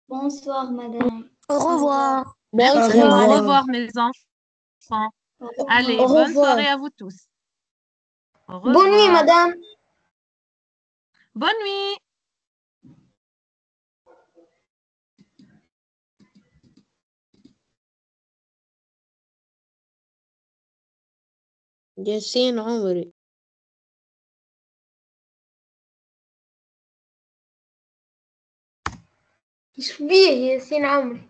Bonsoir, madame. Au revoir. Merci, Bonsoir. au revoir. revoir, mes enfants. Au revoir. Allez, Au bonne revoir. soirée à vous tous. Au Bonne nuit, revoir. madame. Bonne nuit. ياسين عمري. ايش بيه ياسين عمري؟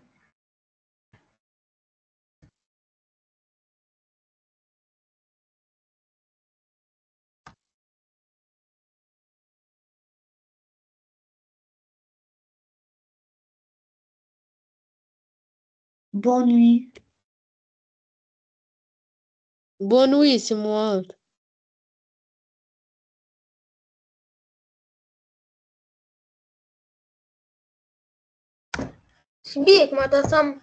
Bonne nuit. Bonne nuit, c'est moi. ايش بيك معتصم؟